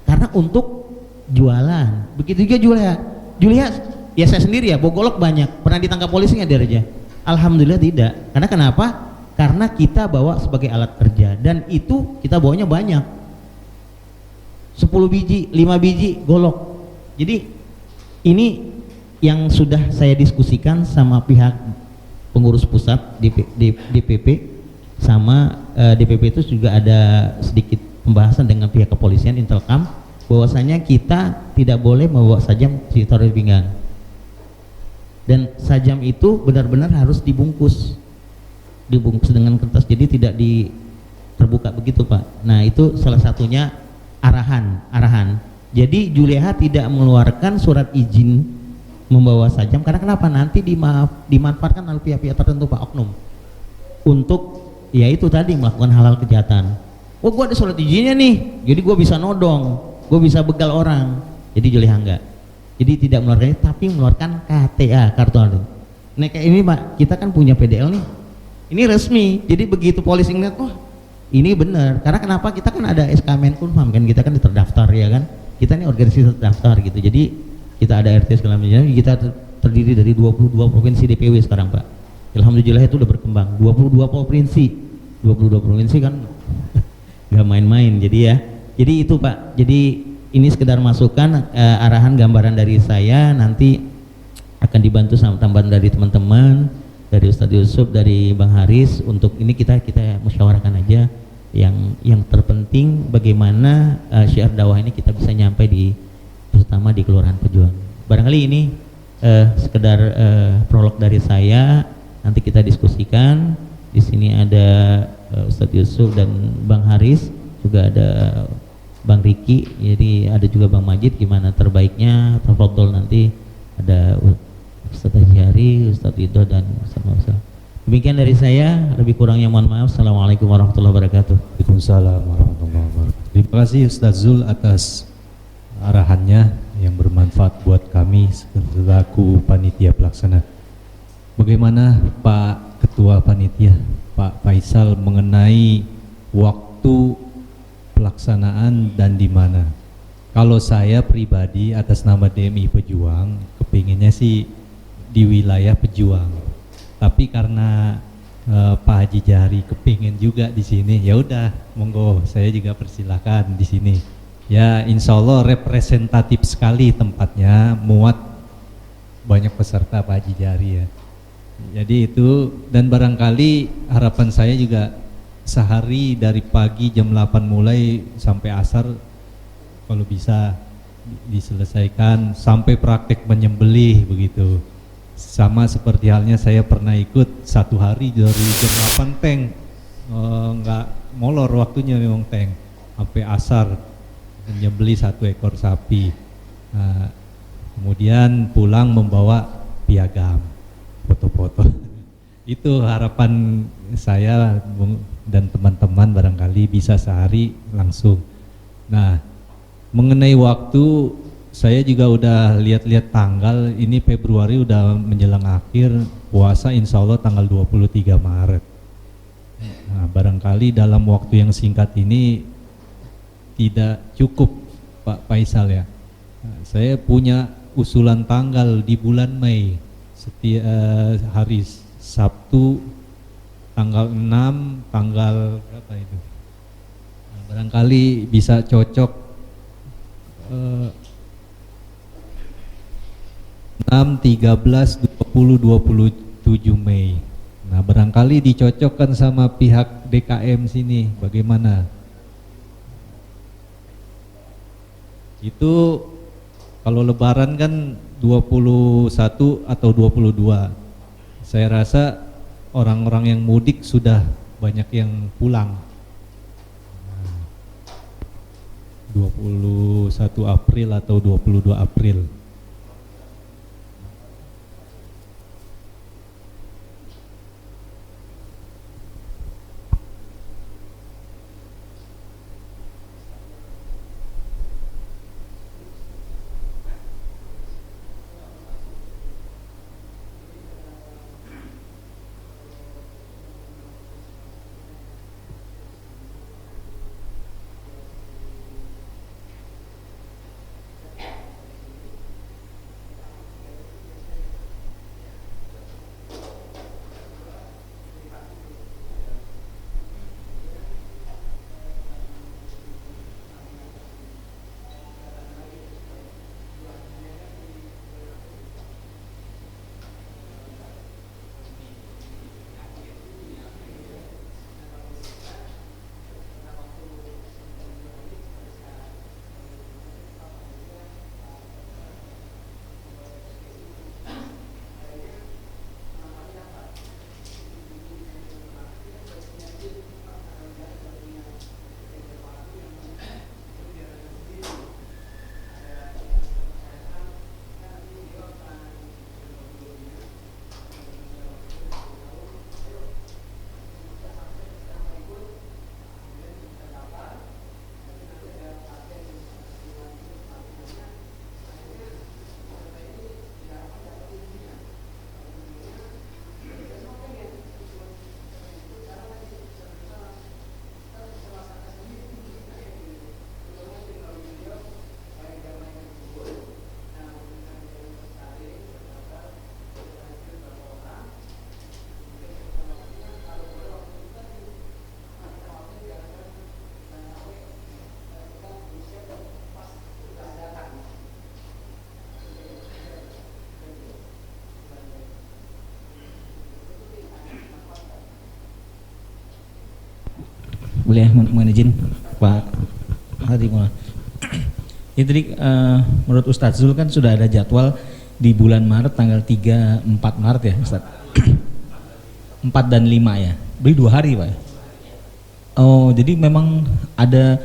Speaker 4: karena untuk jualan. Begitu juga Juleha ya saya sendiri ya bawa golok banyak, pernah ditangkap polisi nggak dia? Alhamdulillah tidak. Karena kenapa? Karena kita bawa sebagai alat kerja, dan itu kita bawanya banyak, 10 biji, 5 biji golok. Jadi ini yang sudah saya diskusikan sama pihak pengurus pusat DPP, sama DPP itu juga ada sedikit pembahasan dengan pihak kepolisian Intelkam, bahwasanya kita tidak boleh membawa sajam ditaruh di pinggang, dan sajam itu benar-benar harus dibungkus dengan kertas, jadi tidak terbuka begitu Pak. Nah itu salah satunya arahan. Jadi Juleha tidak mengeluarkan surat izin membawa sajam, karena kenapa? Nanti dimanfaatkan oleh pihak-pihak tertentu Pak, oknum, untuk ya itu tadi melakukan hal-hal kejahatan. Oh gua ada surat izinnya nih, jadi gua bisa nodong, gua bisa begal orang. Jadi Juleha enggak, jadi tidak mengeluarkannya, tapi mengeluarkan KTA, kartu anggota. Nah kayak ini Pak, kita kan punya PDL nih, ini resmi, jadi begitu polisi ngeliat, oh ini benar. Karena kenapa? Kita kan ada SK Menkumham kan, kita kan terdaftar ya kan, kita ini organisasi terdaftar gitu. Jadi kita ada RT segala macam, kita terdiri dari 22 provinsi DPW sekarang Pak. Alhamdulillah itu udah berkembang, 22 provinsi kan gak main-main. Jadi ya, jadi itu Pak, jadi ini sekedar masukan, arahan gambaran dari saya, nanti akan dibantu sama tambahan dari teman-teman, dari Ustadz Yusuf, dari Bang Haris. Untuk ini kita musyawarahkan aja, yang terpenting bagaimana syiar dakwah ini kita bisa nyampe terutama di Kelurahan Pejuang. Barangkali ini sekedar prolog dari saya, nanti kita diskusikan. Di sini ada Ustadz Yusuf dan Bang Haris juga ada Bang Riki, jadi ada juga Bang Majid. Gimana terbaiknya? Tafadhol, nanti ada Ustaz Haji Hari, Ustaz Ridho, dan Ustaz Mausal. Demikian dari saya, lebih kurangnya mohon maaf. Assalamualaikum warahmatullahi wabarakatuh.
Speaker 1: Waalaikumsalam warahmatullahi wabarakatuh. Terima kasih Ustaz Zul atas arahannya yang bermanfaat buat kami selaku panitia pelaksana. Bagaimana Pak Ketua Panitia, Pak Faisal, mengenai waktu pelaksanaan dan di mana? Kalau saya pribadi atas nama DMI Pejuang, kepinginnya sih di wilayah Pejuang. Tapi karena Pak Haji Jahari kepingin juga di sini, ya udah, monggo, saya juga persilakan di sini. Ya, insya Allah representatif sekali tempatnya, muat banyak peserta Pak Haji Jahari ya. Jadi itu, dan barangkali harapan saya juga sehari dari pagi jam 8 mulai sampai asar, kalau bisa diselesaikan sampai praktek menyembelih begitu. Sama seperti halnya saya pernah ikut 1 hari dari jam 8 tank, nggak molor waktunya memang tank, sampai asar menyembelih 1 ekor sapi. Nah, kemudian pulang membawa piagam, foto-foto. Itu harapan saya dan teman-teman, barangkali bisa sehari langsung. Nah, mengenai waktu, saya juga udah lihat-lihat tanggal, ini Februari udah menjelang akhir, puasa insya Allah tanggal 23 Maret. Nah, barangkali dalam waktu yang singkat ini tidak cukup Pak Faisal ya. Nah, saya punya usulan tanggal di bulan Mei, setiap hari Sabtu tanggal 6, tanggal berapa itu? Nah, barangkali bisa cocok 6, 13, 20, 27 Mei. Nah, barangkali dicocokkan sama pihak DKM sini, bagaimana? Itu kalau lebaran kan 21 atau 22. Saya rasa orang-orang yang mudik sudah banyak yang pulang. 21 April atau 22 April.
Speaker 3: Boleh mohon izin Pak Hadi. Ini tadi menurut Ustadz Zul kan sudah ada jadwal di bulan Maret tanggal 3, 4 Maret ya Ustadz. 4 dan 5 ya, beli 2 hari Pak. Oh, jadi memang ada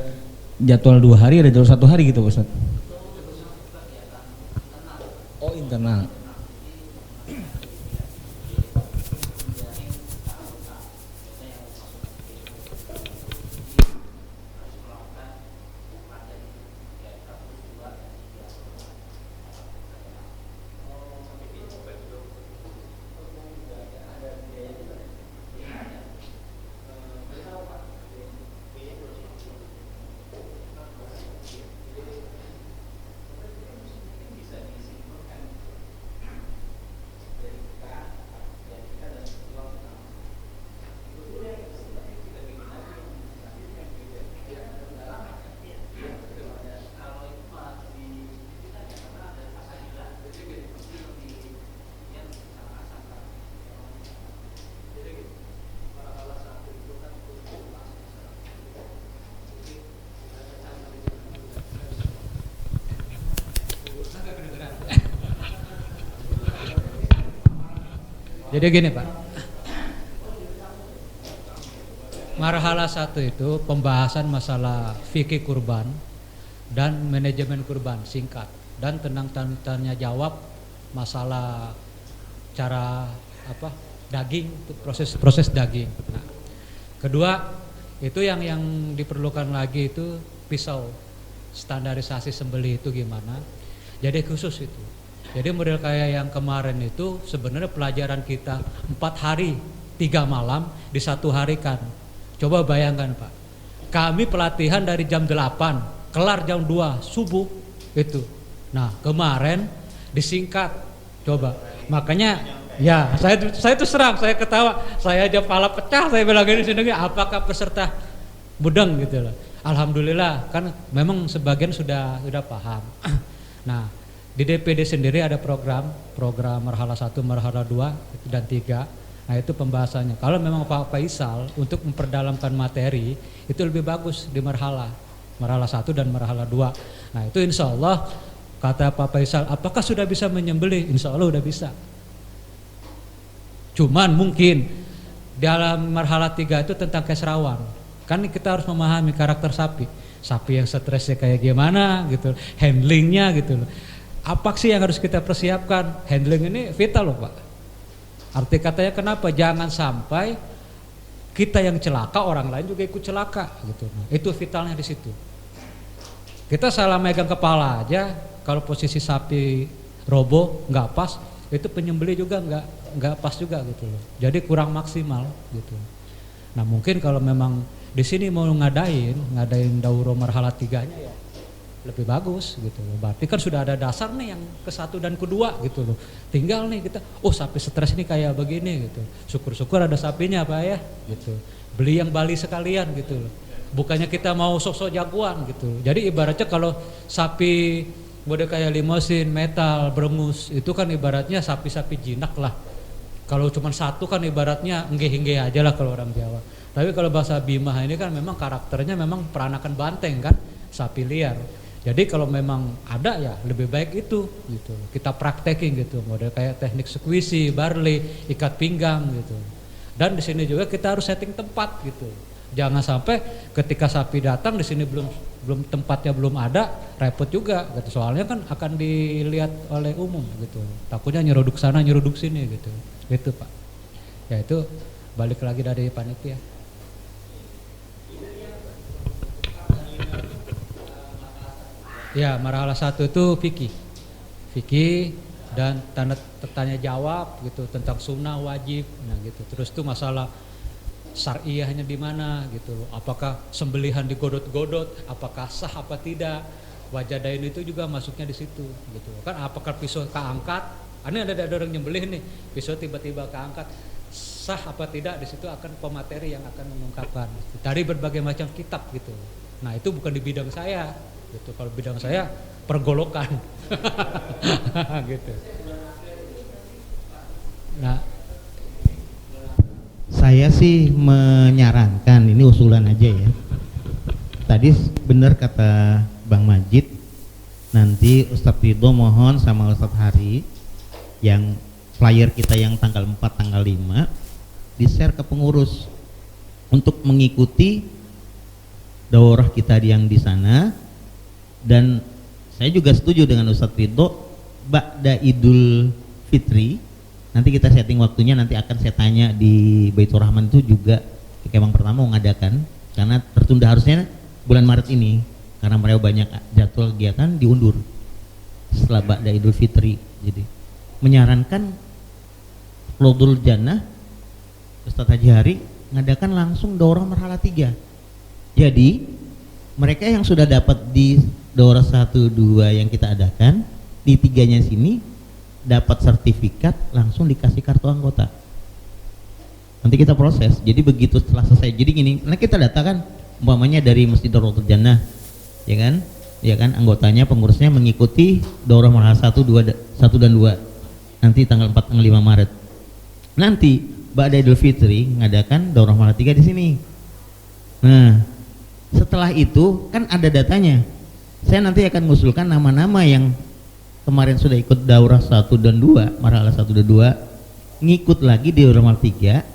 Speaker 3: jadwal 2 hari, ada jadwal 1 hari gitu Ustaz? Oh, internal.
Speaker 5: Jadi gini Pak, marhala 1 itu pembahasan masalah fikih kurban dan manajemen kurban singkat, dan tentang tanya jawab masalah cara daging, proses daging. Nah, kedua itu yang diperlukan lagi itu pisau, standarisasi sembelih itu gimana. Jadi khusus itu. Jadi model kayak yang kemarin itu sebenarnya pelajaran kita 4 hari 3 malam di 1 hari kan. Coba bayangkan Pak, kami pelatihan dari jam 8 kelar jam 2 subuh itu. Nah kemarin disingkat, coba. Makanya ya saya tuh serang, saya ketawa, saya aja pala pecah, saya bilang gini sini, apakah peserta mudeng gitu loh. Alhamdulillah kan memang sebagian sudah paham. Nah di DPD sendiri ada program marhala 1, marhala 2 dan 3. Nah itu pembahasannya. Kalau memang Pak Faisal untuk memperdalamkan materi itu lebih bagus di marhala 1 dan marhala 2. Nah itu insya Allah kata Pak Faisal, apakah sudah bisa menyembelih? Insya Allah udah bisa. Cuman mungkin dalam marhala 3 itu tentang keserawan. Kan kita harus memahami karakter sapi yang stresnya kayak gimana gitu, handlingnya gitu loh. Apa sih yang harus kita persiapkan? Handling ini vital loh Pak. Arti katanya kenapa? Jangan sampai kita yang celaka, orang lain juga ikut celaka gitu. Nah, itu vitalnya di situ. Kita salah megang kepala aja, kalau posisi sapi roboh nggak pas, itu penyembelih juga nggak pas juga gitu loh. Jadi kurang maksimal gitu. Nah mungkin kalau memang di sini mau ngadain dauro marhala 3-nya ya lebih bagus gitu loh. Berarti kan sudah ada dasar nih yang ke-1 dan ke-2 gitu loh. Tinggal nih kita, sapi stres nih kayak begini gitu. Syukur-syukur ada sapinya Pak ya gitu. Beli yang Bali sekalian gitu loh. Bukannya kita mau sok-sok jagoan gitu. Jadi ibaratnya kalau sapi model kayak limosin, metal, berengus, itu kan ibaratnya sapi-sapi jinak lah. Kalau cuma 1 kan ibaratnya enggeh-enggeh aja lah kalau orang Jawa. Tapi kalau bahasa Bima ini kan memang karakternya memang peranakan banteng kan, sapi liar. Jadi kalau memang ada ya lebih baik itu gitu. Kita praktekin gitu, model kayak teknik squeeze, barley, ikat pinggang gitu. Dan di sini juga kita harus setting tempat gitu. Jangan sampai ketika sapi datang di sini belum tempatnya belum ada, repot juga gitu. Soalnya kan akan dilihat oleh umum gitu. Takutnya nyeruduk sana, nyeruduk sini gitu. Itu Pak. Ya itu balik lagi dari panitia. Ya, marhala 1 itu fikih dan tanya jawab gitu tentang sunnah wajib, nah gitu. Terus itu masalah syariahnya di mana gitu. Apakah sembelihan digodot-godot, apakah sah apa tidak? Wajadain itu juga masuknya di situ gitu. Kan apakah pisau keangkat? Ini ada orang nyembelih nih, pisau tiba-tiba keangkat. Sah apa tidak di situ akan pemateri yang akan mengungkapkan dari berbagai macam kitab gitu. Nah, itu bukan di bidang saya. Gitu. Kalau bidang saya pergolokan gitu. Nah,
Speaker 4: saya sih menyarankan, ini usulan aja ya. Tadi benar kata Bang Majid, nanti Ustadz Ridho mohon sama Ustadz Hari yang flyer kita yang tanggal 4 tanggal 5 di-share ke pengurus untuk mengikuti daurah kita yang di sana. Dan saya juga setuju dengan Ustadz Ridho, ba'da Idul Fitri nanti kita setting waktunya, nanti akan saya tanya di Baitur Rahman itu juga Kemang pertama mau ngadakan, karena tertunda harusnya bulan Maret ini karena mereka banyak jadwal kegiatan diundur setelah ba'da Idul Fitri. Jadi menyarankan Lodul Jannah Ustadz Haji Hari ngadakan langsung daurah marhalah 3. Jadi mereka yang sudah dapat di daurah 1, 2 yang kita adakan, di 3-nya sini dapat sertifikat, langsung dikasih kartu anggota. Nanti kita proses. Jadi begitu setelah selesai, jadi gini, nah kita data kan umpamanya dari Masjid Darul Jannah, ya kan? Ya kan, anggotanya, pengurusnya mengikuti daurah marhalah 1, 1 dan 2 nanti tanggal 4 dan 5 Maret. Nanti ba'da Idul Fitri ngadakan daurah marhalah 3 di sini. Nah, setelah itu kan ada datanya. Saya nanti akan mengusulkan nama-nama yang kemarin sudah ikut daurah 1 dan 2, marhalah 1 dan 2, ngikut lagi di daurah marhalah 3,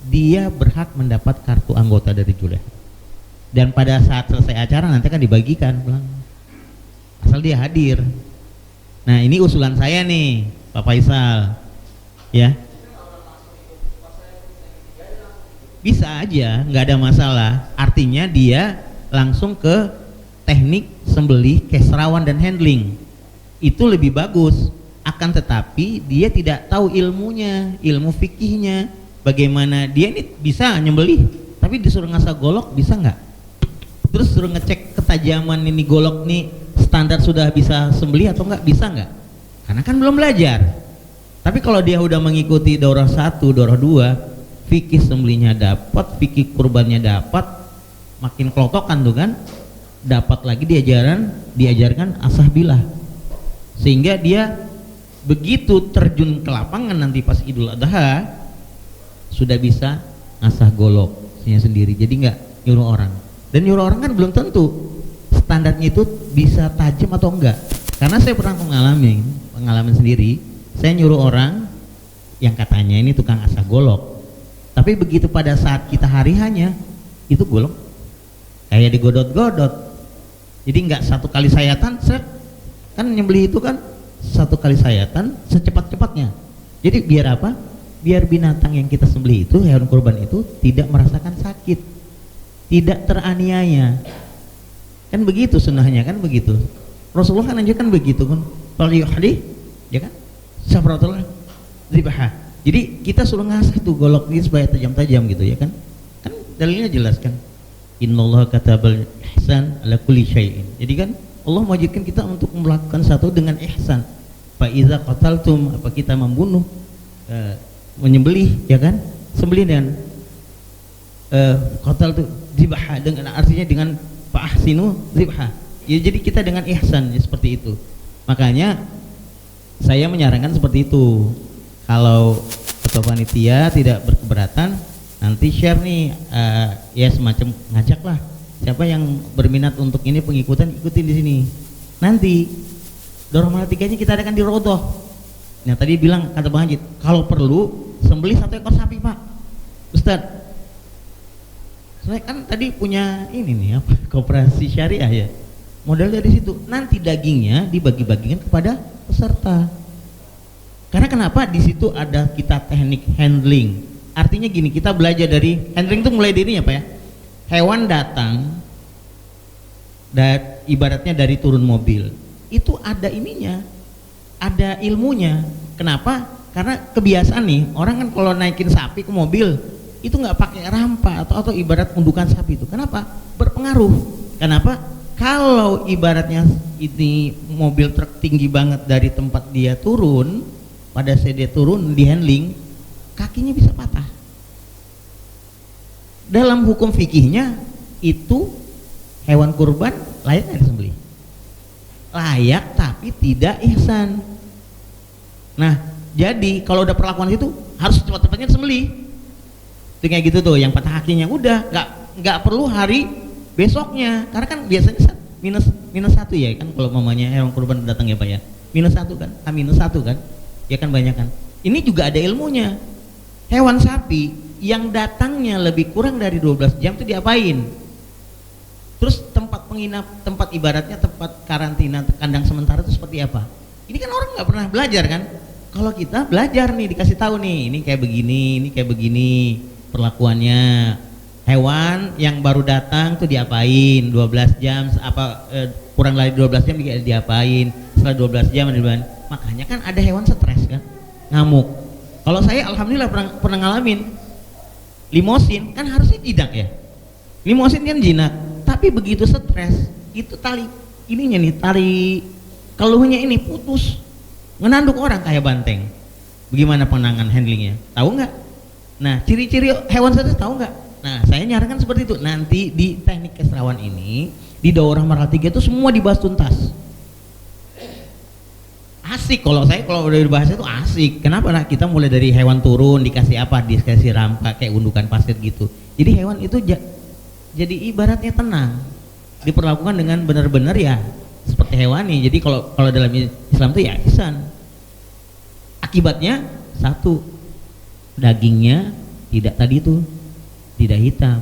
Speaker 4: dia berhak mendapat kartu anggota dari Juleha. Dan pada saat selesai acara nanti akan dibagikan pulang, asal dia hadir. Nah, ini usulan saya nih, Pak Faisal, ya. Bisa aja, nggak ada masalah. Artinya dia langsung ke teknik sembelih, keserawan dan handling. Itu lebih bagus. Akan tetapi dia tidak tahu ilmunya, ilmu fikihnya. Bagaimana dia ini bisa nyembelih, tapi disuruh ngasah golok bisa nggak? Terus suruh ngecek ketajaman ini golok nih standar sudah bisa sembelih atau enggak, bisa nggak? Karena kan belum belajar. Tapi kalau dia udah mengikuti daurah 1, daurah 2, fikih sembelihnya dapat, fikih kurbannya dapat, makin kelotokan tuh kan, dapat lagi diajarkan asah bilah, sehingga dia begitu terjun ke lapangan nanti pas Idul Adha sudah bisa ngasah golok sendiri. Jadi nggak nyuruh orang, dan nyuruh orang kan belum tentu standarnya itu bisa tajam atau enggak. Karena saya pernah pengalaman sendiri, saya nyuruh orang yang katanya ini tukang asah golok, tapi begitu pada saat kita hari hanya itu golok kayak digodot-godot. Jadi nggak satu kali sayatan, kan nyembelih itu kan satu kali sayatan secepat-cepatnya. Jadi biar apa? Biar binatang yang kita sembelih itu, hewan kurban itu tidak merasakan sakit, tidak teraniaya. Kan begitu sunnahnya, kan begitu. Rasulullah kan anjurkan begitu kan. Fal yuhdi, ya kan? Sabratullah ribah. Jadi kita suruh ngasah tuh golok ini supaya tajam-tajam gitu, ya kan? Kan dalilnya jelas kan. Innallaha katabal ihsan ala kulli syai'in. Jadi kan Allah mewajibkan kita untuk melakukan satu dengan ihsan. Fa iza qataltum, apa kita membunuh, menyembelih, ya kan? Sembelih dengan qatal itu dzibha, dengan artinya dengan fa ahsinu dzibha. Ya, jadi kita dengan ihsan ya, seperti itu. Makanya saya menyarankan seperti itu. Kalau ketua panitia tidak berkeberatan, nanti share nih, ya semacam ngajak lah siapa yang berminat untuk ini pengikutan, ikutin di sini. Nanti daurah marhalah 3-nya kita adakan di Rodoh. Nah tadi bilang kata Bang Hajid, kalau perlu sembelih 1 ekor sapi Pak Ustadz. Saya kan tadi punya ini nih apa, koperasi syariah ya, modal dari situ. Nanti dagingnya dibagi-bagikan kepada peserta. Karena kenapa? Di situ ada kita teknik handling. Artinya gini, kita belajar dari handling itu mulai dari apa ya? Hewan datang, dan ibaratnya dari turun mobil, itu ada ininya, ada ilmunya. Kenapa? Karena kebiasaan nih, orang kan kalau naikin sapi ke mobil itu nggak pakai rampa atau ibarat undukan sapi itu. Kenapa? Berpengaruh. Kenapa? Kalau ibaratnya ini mobil truk tinggi banget dari tempat dia turun, pada saat dia turun di handling, kakinya bisa patah. Dalam hukum fikihnya itu hewan kurban layak nggak disembelih? Layak, tapi tidak ihsan. Nah, jadi kalau udah perlakuan itu harus cepat-cepatnya disembelih. Itu kayak gitu tuh, yang patah kakinya udah nggak perlu hari besoknya, karena kan biasanya minus 1 ya kan, kalau mamanya hewan kurban datang ya Pak ya, -1 kan, -1 kan, ya kan banyak kan. Ini juga ada ilmunya. Hewan sapi yang datangnya lebih kurang dari 12 jam itu diapain? penginap, tempat ibaratnya tempat karantina kandang sementara itu seperti apa? Ini kan orang nggak pernah belajar kan? Kalau kita belajar nih, dikasih tahu nih, ini kayak begini perlakuannya. Hewan yang baru datang tuh diapain? 12 jam kurang dari 12 jam diapain? Setelah 12 jam makanya kan ada hewan stres kan, ngamuk. Kalau saya alhamdulillah pernah ngalamin limosin, kan harusnya jinak ya. Limosin kan jinak, tapi begitu stres itu tali ininya nih, tali keluhnya ini putus, ngenanduk orang kayak banteng. Bagaimana penanganan handlingnya? Tahu nggak? Nah, ciri-ciri hewan stres tahu nggak? Nah, saya nyarankan seperti itu. Nanti di teknik keserawan ini di daurah marhal 3 itu semua dibahas tuntas. Asik kalau udah dibahas itu asik. Kenapa? Nah, kita mulai dari hewan turun dikasih apa? Dikasih rampa kayak undukan pasir gitu. Jadi hewan itu jadi ibaratnya tenang. Diperlakukan dengan benar-benar ya seperti hewani. Jadi kalau dalam Islam itu ya ihsan. Akibatnya satu, dagingnya tidak hitam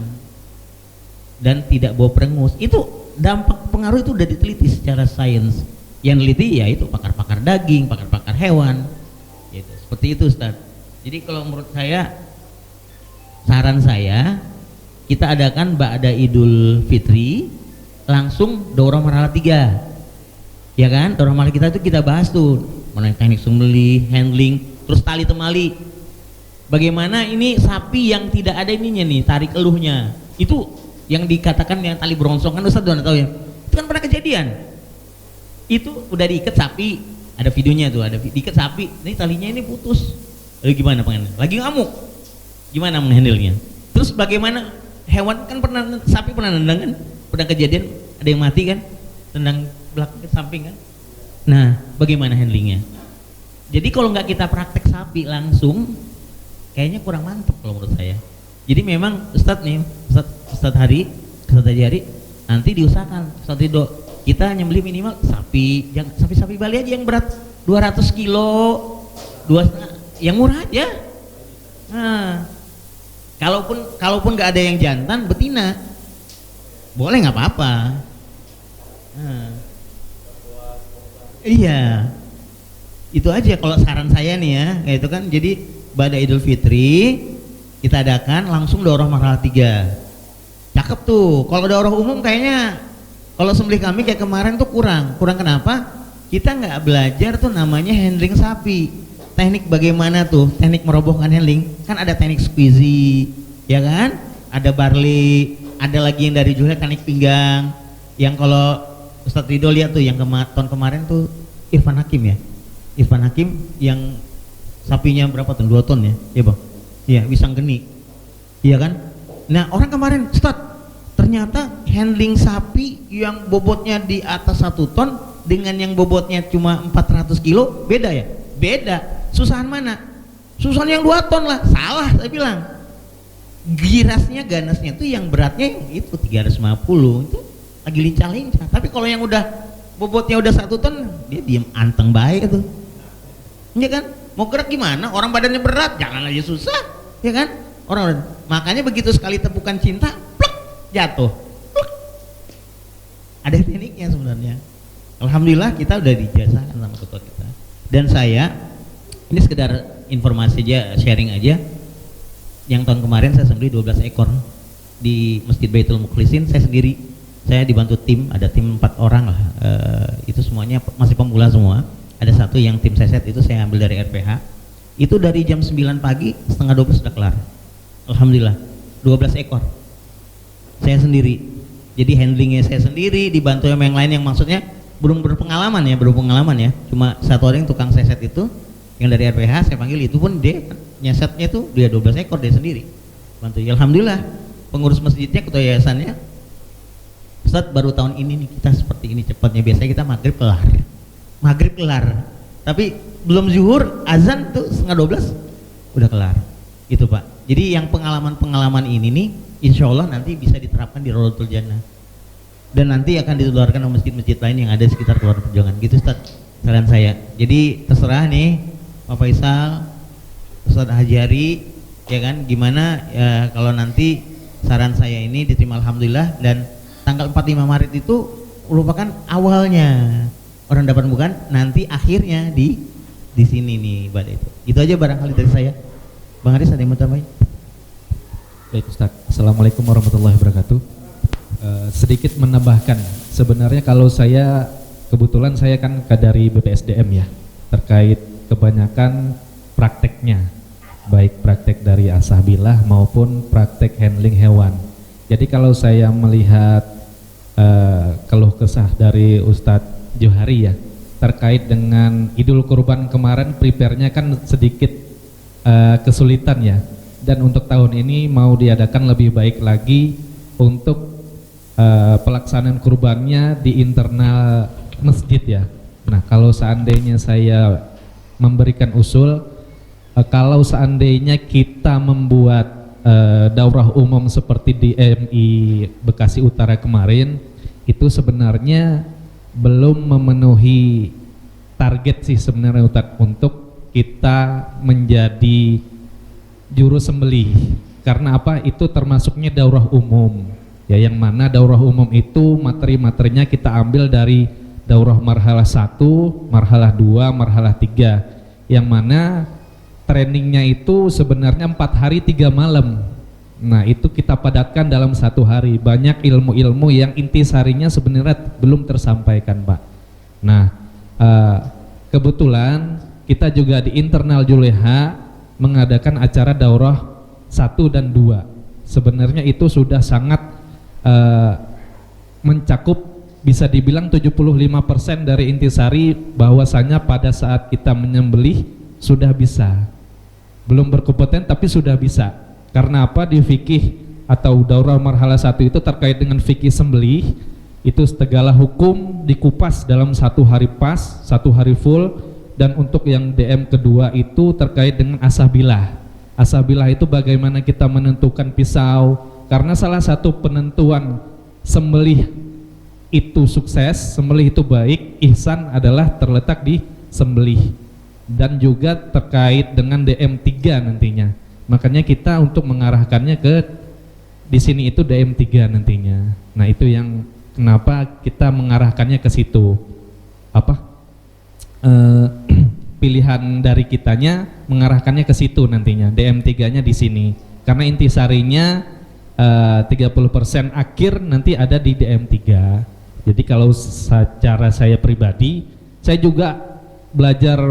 Speaker 4: dan tidak bau perengus. Itu dampak pengaruh itu udah diteliti secara sains. Yang neliti ya itu pakar-pakar daging, pakar-pakar hewan, gitu. Seperti itu Ustaz. Jadi kalau menurut saya, saran saya kita adakan ba'da Idul Fitri langsung daurah marhalah 3, ya kan? Daurah marhalah kita itu kita bahas tuh mengenai teknik sembelih, handling, terus tali temali. Bagaimana ini sapi yang tidak ada ininya nih, tarik eluhnya, itu yang dikatakan yang tali berongsong kan Ustaz udah tahu ya? Itu kan pernah kejadian. Itu udah diikat sapi, ada videonya tuh, ada diikat sapi, ini talinya ini putus. Lalu gimana pengen? Lagi ngamuk, gimana menghandlenya? Terus bagaimana hewan kan sapi pernah nendang kan, pernah kejadian ada yang mati kan, tendang belakang ke samping kan. Nah, bagaimana handlingnya? Jadi kalau nggak kita praktek sapi langsung, kayaknya kurang mantap kalau menurut saya. Jadi memang Ustadz Haji Hari nanti diusahakan Ustadz Ridho, kita nyembelih minimal sapi, jangan sapi Bali aja yang berat 200 kilo, 2,5, yang murah aja. Nah, kalaupun nggak ada yang jantan, betina, boleh nggak apa-apa. Nah, iya, itu aja kalau saran saya nih ya, kayak itu kan. Jadi pada Idul Fitri kita adakan langsung daurah marhalah 3. Cakep tuh. Kalau daurah umum kayaknya kalau sembelih kami kayak kemarin tuh kurang kenapa? Kita nggak belajar tuh namanya handling sapi, teknik bagaimana tuh, teknik merobohkan handling. Kan ada teknik squeezy, ya kan? Ada barley, ada lagi yang dari Julia teknik pinggang. Yang kalau Ustadz Ridho lihat tuh yang tahun kemarin tuh Irfan Hakim yang sapinya berapa ton? 2 ton ya? Iya Bang? Iya, Wisang Geni. Iya kan? Nah, orang kemarin Ustadz, ternyata handling sapi yang bobotnya di atas 1 ton dengan yang bobotnya cuma 400 kilo beda ya? Beda. Susahan mana? Susahan yang 2 ton lah. Salah saya bilang. Ganasnya tuh yang beratnya yang itu 350 itu lagi lincah-lincah. Tapi kalau yang udah bobotnya udah 1 ton dia diem anteng baik itu. Iya kan? Mau gerak gimana? Orang badannya berat, jangan aja susah, ya kan? Makanya begitu sekali tepukan cinta, pluk, jatuh. Pluk. Ada tekniknya sebenarnya. Alhamdulillah kita udah dijazakan sama ketua kita. Dan saya ini sekedar informasi aja, sharing aja. Yang tahun kemarin saya sembelih 12 ekor di Masjid Baitul Mukhlisin, saya sendiri. Saya dibantu tim, ada tim 4 orang lah. Itu semuanya masih pemula semua. Ada satu yang tim seset itu saya ambil dari RPH. Itu dari jam 9 pagi setengah 12 sudah kelar. Alhamdulillah 12 ekor saya sendiri. Jadi handlingnya saya sendiri, dibantu sama yang lain yang maksudnya belum berpengalaman ya. Cuma satu orang tukang seset itu yang dari RPH saya panggil, itu pun dia nyesetnya tuh dia 12 ekor dia sendiri bantu. Ya, alhamdulillah pengurus masjidnya, ketua yayasannya, Ustadz baru tahun ini nih kita seperti ini cepatnya. Biasanya kita maghrib kelar, tapi belum zuhur azan tuh setengah 12 udah kelar itu Pak. Jadi yang pengalaman ini nih insya Allah nanti bisa diterapkan di Raudhatul Jannah dan nanti akan ditularkan ke masjid-masjid lain yang ada di sekitar Kelurahan Perjuangan gitu Ustaz, saran saya. Jadi terserah nih Pak Faisal, Ustadz Haji Hari, ya kan, gimana ya kalau nanti saran saya ini diterima alhamdulillah. Dan tanggal 45 Maret itu merupakan awalnya orang dapat bukan, nanti akhirnya di sini nih Mbak itu. Itu aja barangkali dari saya. Bang Aris ada yang mau tambahin?
Speaker 6: Baik Ustaz, Assalamualaikum warahmatullahi wabarakatuh. Sedikit menambahkan, sebenarnya kalau saya kebetulan saya kan dari BPSDM ya, terkait kebanyakan prakteknya, baik praktek dari asahbillah maupun praktek handling hewan. Jadi kalau saya melihat keluh kesah dari Ustadz Johari ya, terkait dengan Idul Kurban kemarin, prepare-nya kan sedikit kesulitan ya. Dan untuk tahun ini mau diadakan lebih baik lagi untuk pelaksanaan kurbannya di internal masjid ya. Nah, kalau seandainya saya memberikan usul, kalau seandainya kita membuat daurah umum seperti di MI Bekasi Utara kemarin, itu sebenarnya belum memenuhi target sih sebenarnya Ustadz, untuk kita menjadi juru sembelih. Karena apa? Itu termasuknya daurah umum. Ya, yang mana daurah umum itu materi-materinya kita ambil dari daurah marhalah 1, marhalah 2, marhalah 3. Yang mana trainingnya itu sebenarnya 4 hari 3 malam. Nah, itu kita padatkan dalam 1 hari. Banyak ilmu-ilmu yang intisarinya sebenarnya belum tersampaikan, Pak. Nah, kebetulan kita juga di internal Juleha mengadakan acara daurah 1 dan 2. Sebenarnya itu sudah sangat mencakup, bisa dibilang 75% dari intisari, bahwasanya pada saat kita menyembelih sudah bisa. Belum berkompeten tapi sudah bisa. Karena apa? Di fikih atau daurah marhalah 1 itu terkait dengan fikih sembelih, itu segala hukum dikupas dalam 1 hari pas, 1 hari full. Dan untuk yang DM kedua itu terkait dengan asahbillah. Asahbillah itu bagaimana kita menentukan pisau, karena salah satu penentuan sembelih itu sukses, sembelih itu baik, ihsan adalah terletak di sembelih. Dan juga terkait dengan DM3 nantinya. Makanya kita untuk mengarahkannya ke di sini itu DM3 nantinya. Nah, itu yang kenapa kita mengarahkannya ke situ. Pilihan dari kitanya mengarahkannya ke situ nantinya, DM3-nya di sini. Karena intisarinya 30% akhir nanti ada di DM3. Jadi kalau secara saya pribadi, saya juga belajar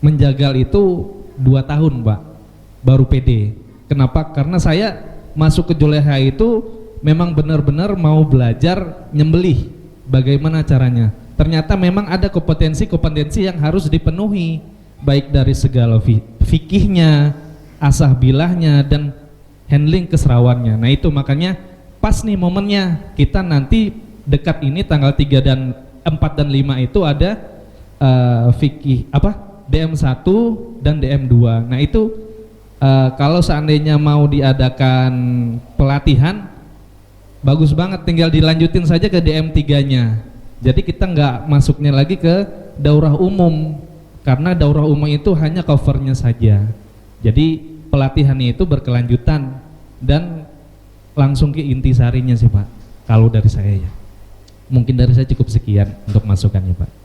Speaker 6: menjagal itu 2 tahun, Pak, baru PD. Kenapa? Karena saya masuk ke Juleha itu memang benar-benar mau belajar nyembelih, bagaimana caranya. Ternyata memang ada kompetensi-kompetensi yang harus dipenuhi, baik dari segala fikihnya, asahbilahnya, dan handling keserawannya. Nah, itu makanya pas nih momennya, kita nanti dekat ini tanggal 3 dan 4 dan 5 itu ada fikih DM1 dan DM2. Nah, itu kalau seandainya mau diadakan pelatihan, bagus banget, tinggal dilanjutin saja ke DM3-nya. Jadi kita nggak masuknya lagi ke daurah umum, karena daurah umum itu hanya covernya saja. Jadi pelatihannya itu berkelanjutan dan langsung ke intisarinya sih, Pak. Kalau dari saya ya. Mungkin dari saya cukup sekian untuk masukannya, Pak.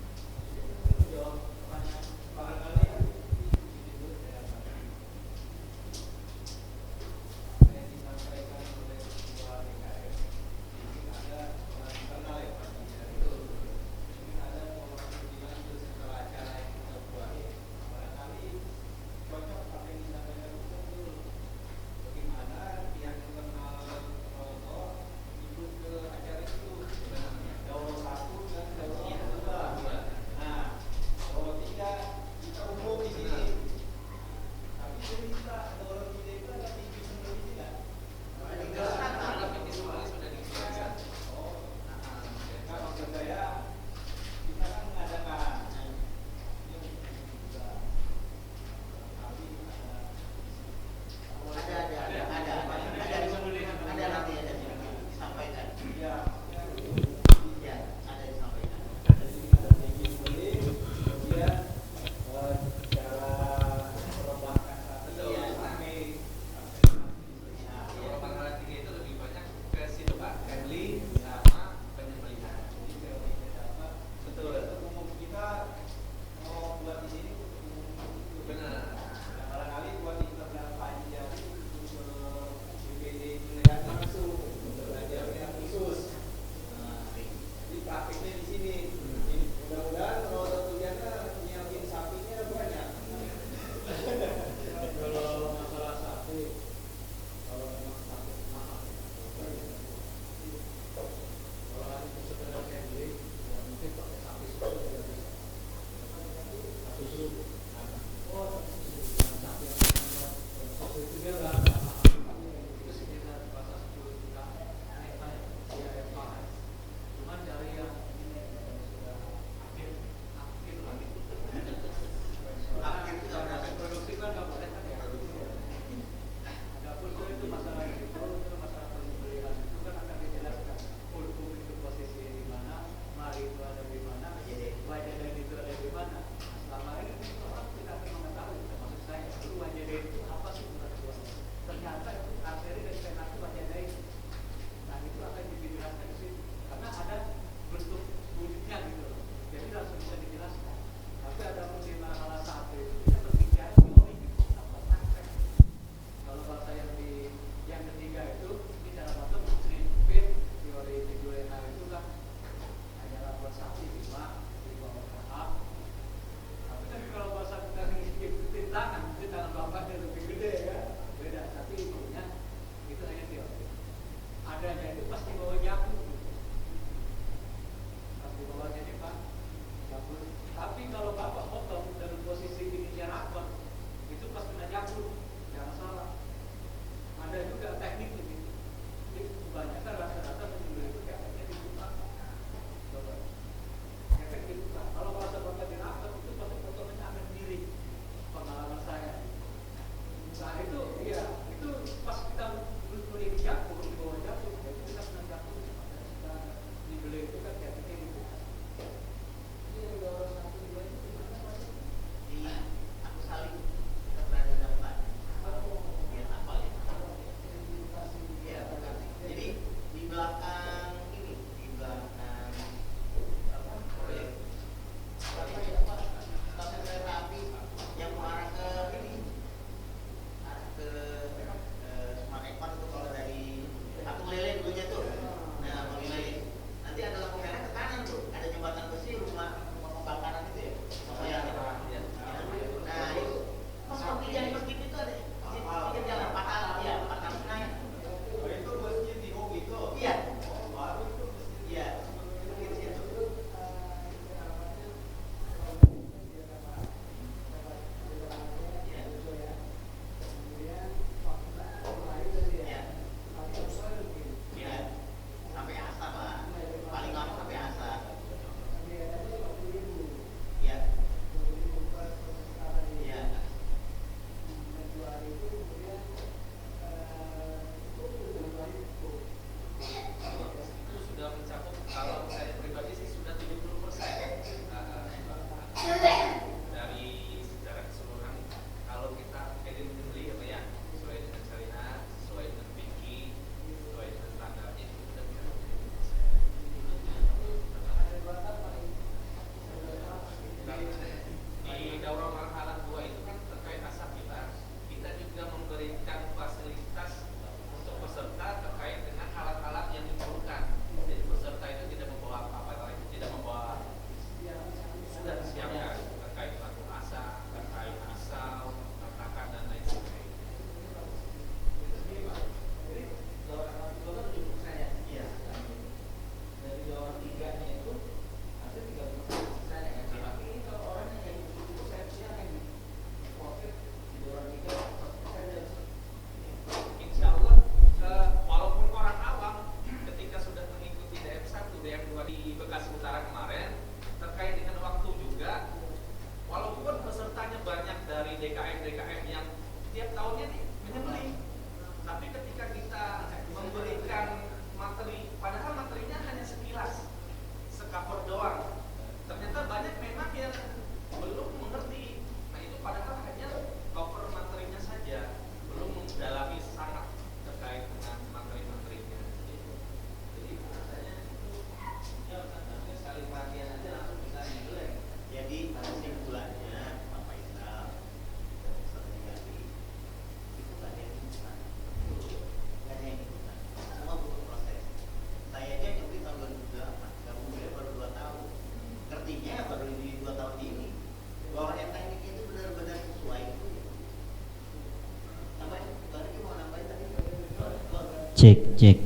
Speaker 7: Cek.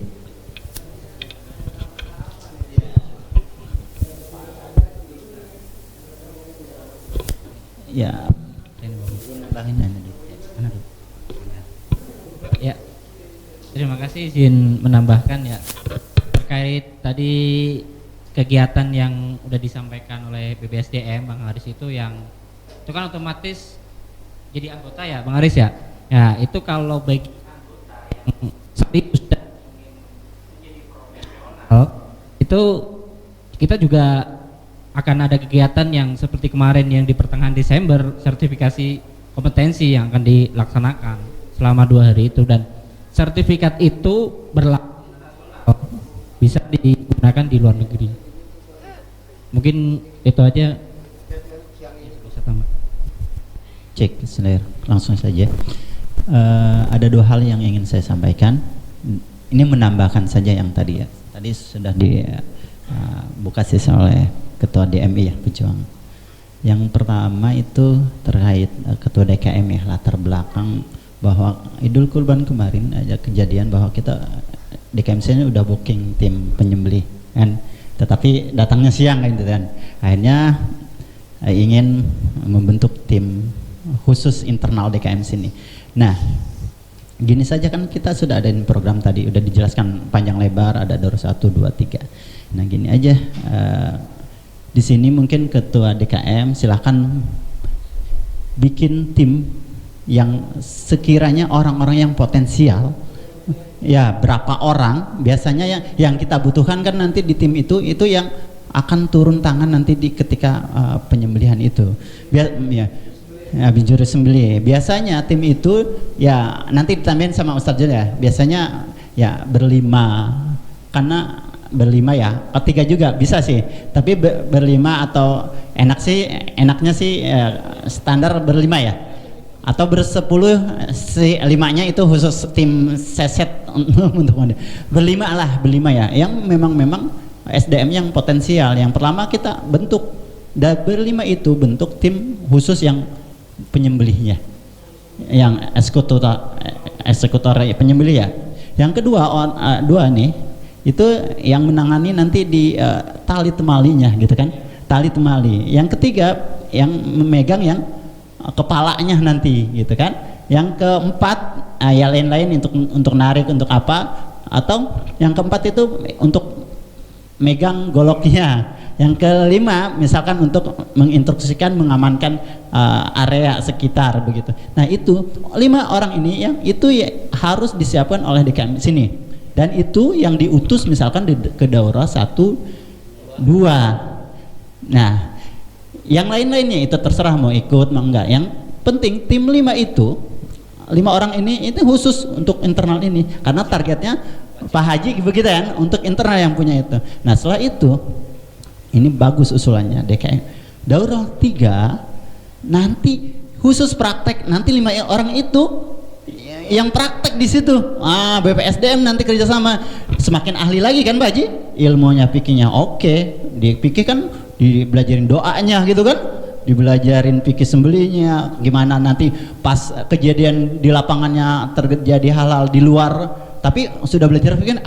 Speaker 7: Ya.
Speaker 8: Ya. Terima kasih, izin menambahkan ya terkait tadi kegiatan yang udah disampaikan oleh BPSDM Bang Haris itu itu kan otomatis jadi anggota ya Bang Haris ya. Ya, itu kalau bagi anggota yang sudah menjadi profesional itu kita juga akan ada kegiatan yang seperti kemarin yang di pertengahan Desember, sertifikasi kompetensi yang akan dilaksanakan selama 2 hari itu, dan sertifikat itu berlaku bisa digunakan di luar negeri. Mungkin itu aja.
Speaker 7: Cek, Slayer. Langsung saja. Ada 2 hal yang ingin saya sampaikan. Ini menambahkan saja yang tadi ya. Tadi sudah dibuka sesi oleh Ketua DMI ya, Pejuang. Yang pertama itu terkait Ketua DKM ya, latar belakang bahwa Idul Kurban kemarin ada kejadian bahwa kita DKMC ini udah booking tim penyembelih kan, tetapi datangnya siang gitu kan. Akhirnya ingin membentuk tim khusus internal DKMC ini. Nah, gini saja kan kita sudah ada program tadi udah dijelaskan panjang lebar, ada DOR 1, 2, 3. Nah, gini aja di sini mungkin Ketua DKM silahkan bikin tim yang sekiranya orang-orang yang potensial ya, berapa orang biasanya yang kita butuhkan kan nanti di tim itu yang akan turun tangan nanti ketika penyembelihan itu juru sembelih. Biasanya tim itu ya nanti ditambahin sama Ustadz Jul ya, biasanya ya berlima karena berlima ya, ketiga juga bisa sih, tapi berlima atau enaknya sih standar berlima ya, atau bersepuluh, si limanya itu khusus tim seset untuk berlima ya, yang memang SDM yang potensial. Yang pertama kita bentuk, dan berlima itu bentuk tim khusus yang penyembelihnya, yang eksekutor penyembelih ya. Yang kedua dua nih itu yang menangani nanti di tali temalinya gitu kan, tali temali. Yang ketiga yang memegang yang kepalanya nanti gitu kan. Yang keempat ya lain-lain untuk narik, untuk apa, atau yang keempat itu untuk megang goloknya. Yang kelima misalkan untuk menginstruksikan, mengamankan area sekitar begitu. Nah itu 5 orang ini yang itu ya harus disiapkan oleh DKM sini. Dan itu yang diutus misalkan ke daurah 1, 2. Nah, yang lain-lainnya itu terserah mau ikut mau enggak. Yang penting tim 5 itu, 5 orang ini itu khusus untuk internal ini, karena targetnya Pak Haji begitu kan, untuk internal yang punya itu. Nah, setelah itu ini bagus usulannya DKM. Daurah 3 nanti khusus praktek, nanti 5 orang itu yang praktek di situ. BPSDM nanti kerjasama, semakin ahli lagi kan Pak Haji, ilmunya fikihnya oke. Di fikih kan dibelajarin doanya gitu kan, dibelajarin fikih sembelihnya, gimana nanti pas kejadian di lapangannya terjadi hal-hal di luar, tapi sudah belajar fikih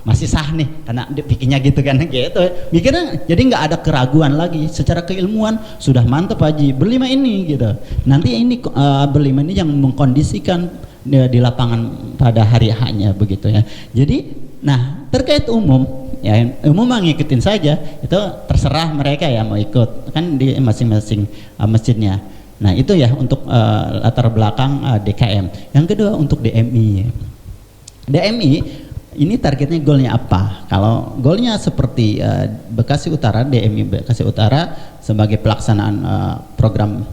Speaker 7: masih sah nih karena fikihnya gitu kan, gitu. Mikirnya jadi nggak ada keraguan lagi, secara keilmuan sudah mantap Haji. Berlima ini gitu. Nanti ini berlima ini yang mengkondisikan di lapangan pada hari H-nya begitu ya. Jadi nah terkait umum ya, umum ngikutin saja, itu terserah mereka ya mau ikut kan di masing-masing masjidnya. Nah itu ya untuk latar belakang DKM. Yang kedua untuk DMI. DMI ini targetnya goalnya apa? Kalau goalnya seperti Bekasi Utara, DMI Bekasi Utara sebagai pelaksanaan program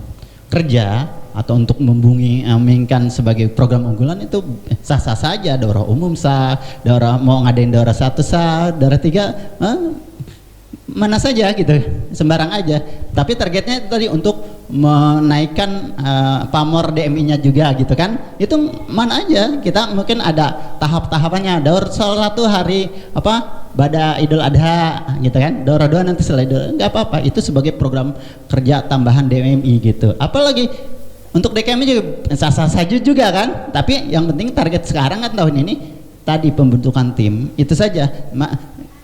Speaker 7: kerja atau untuk membungingkan sebagai program unggulan itu sah-sah saja. Daurah umum sah, daurah mau ngadain daurah 1 sah, daurah 3 mana saja gitu, sembarang aja. Tapi targetnya itu tadi untuk menaikkan pamor DMI-nya juga gitu kan. Itu mana aja, kita mungkin ada tahap-tahapannya. Daurah 1 hari pada Idul Adha gitu kan, daurah 2 nanti setelah Idul, nggak apa-apa, itu sebagai program kerja tambahan DMI gitu. Apalagi untuk DKM juga sah-sah saja juga kan, tapi yang penting target sekarang kan tahun ini tadi pembentukan tim itu saja.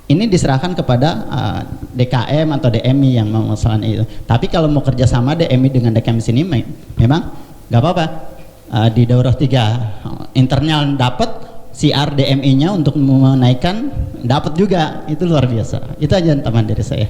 Speaker 7: Ini diserahkan kepada DKM atau DMI yang memasalahkan itu. Tapi kalau mau kerjasama DMI dengan DKM sini memang nggak apa-apa. Di daurah 3 internal dapat, CR DMI-nya untuk menaikkan dapat juga, itu luar biasa. Itu aja teman dari saya.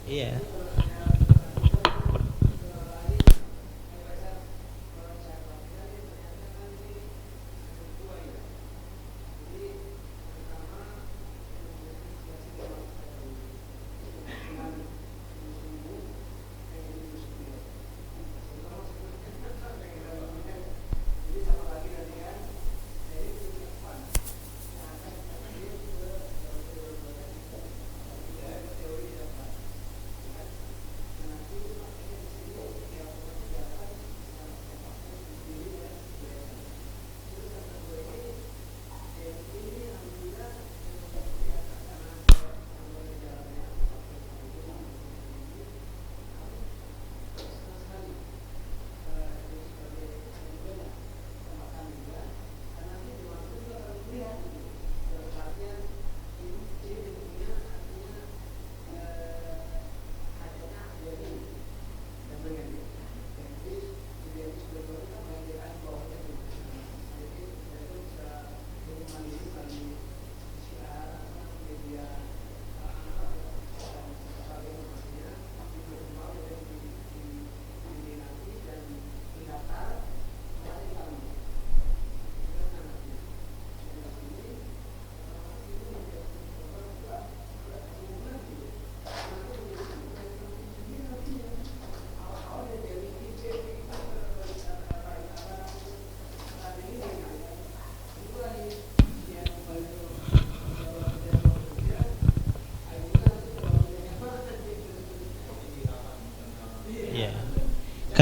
Speaker 7: Iya.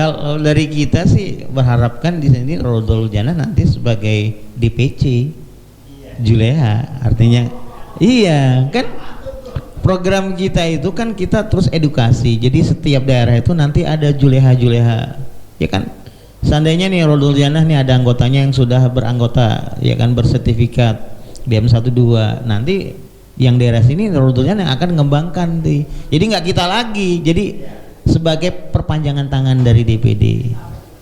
Speaker 4: Kalau dari kita sih berharapkan di sini Rodol Jannah nanti sebagai DPC Juleha, artinya iya kan program kita itu kan kita terus edukasi, jadi setiap daerah itu nanti ada Juleha ya kan. Seandainya nih Rodol Jannah nih ada anggotanya yang sudah beranggota ya kan, bersertifikat BM12, nanti yang daerah sini Rodol Jannah akan mengembangkan tuh. Jadi nggak kita lagi, jadi sebagai perpanjangan tangan dari DPD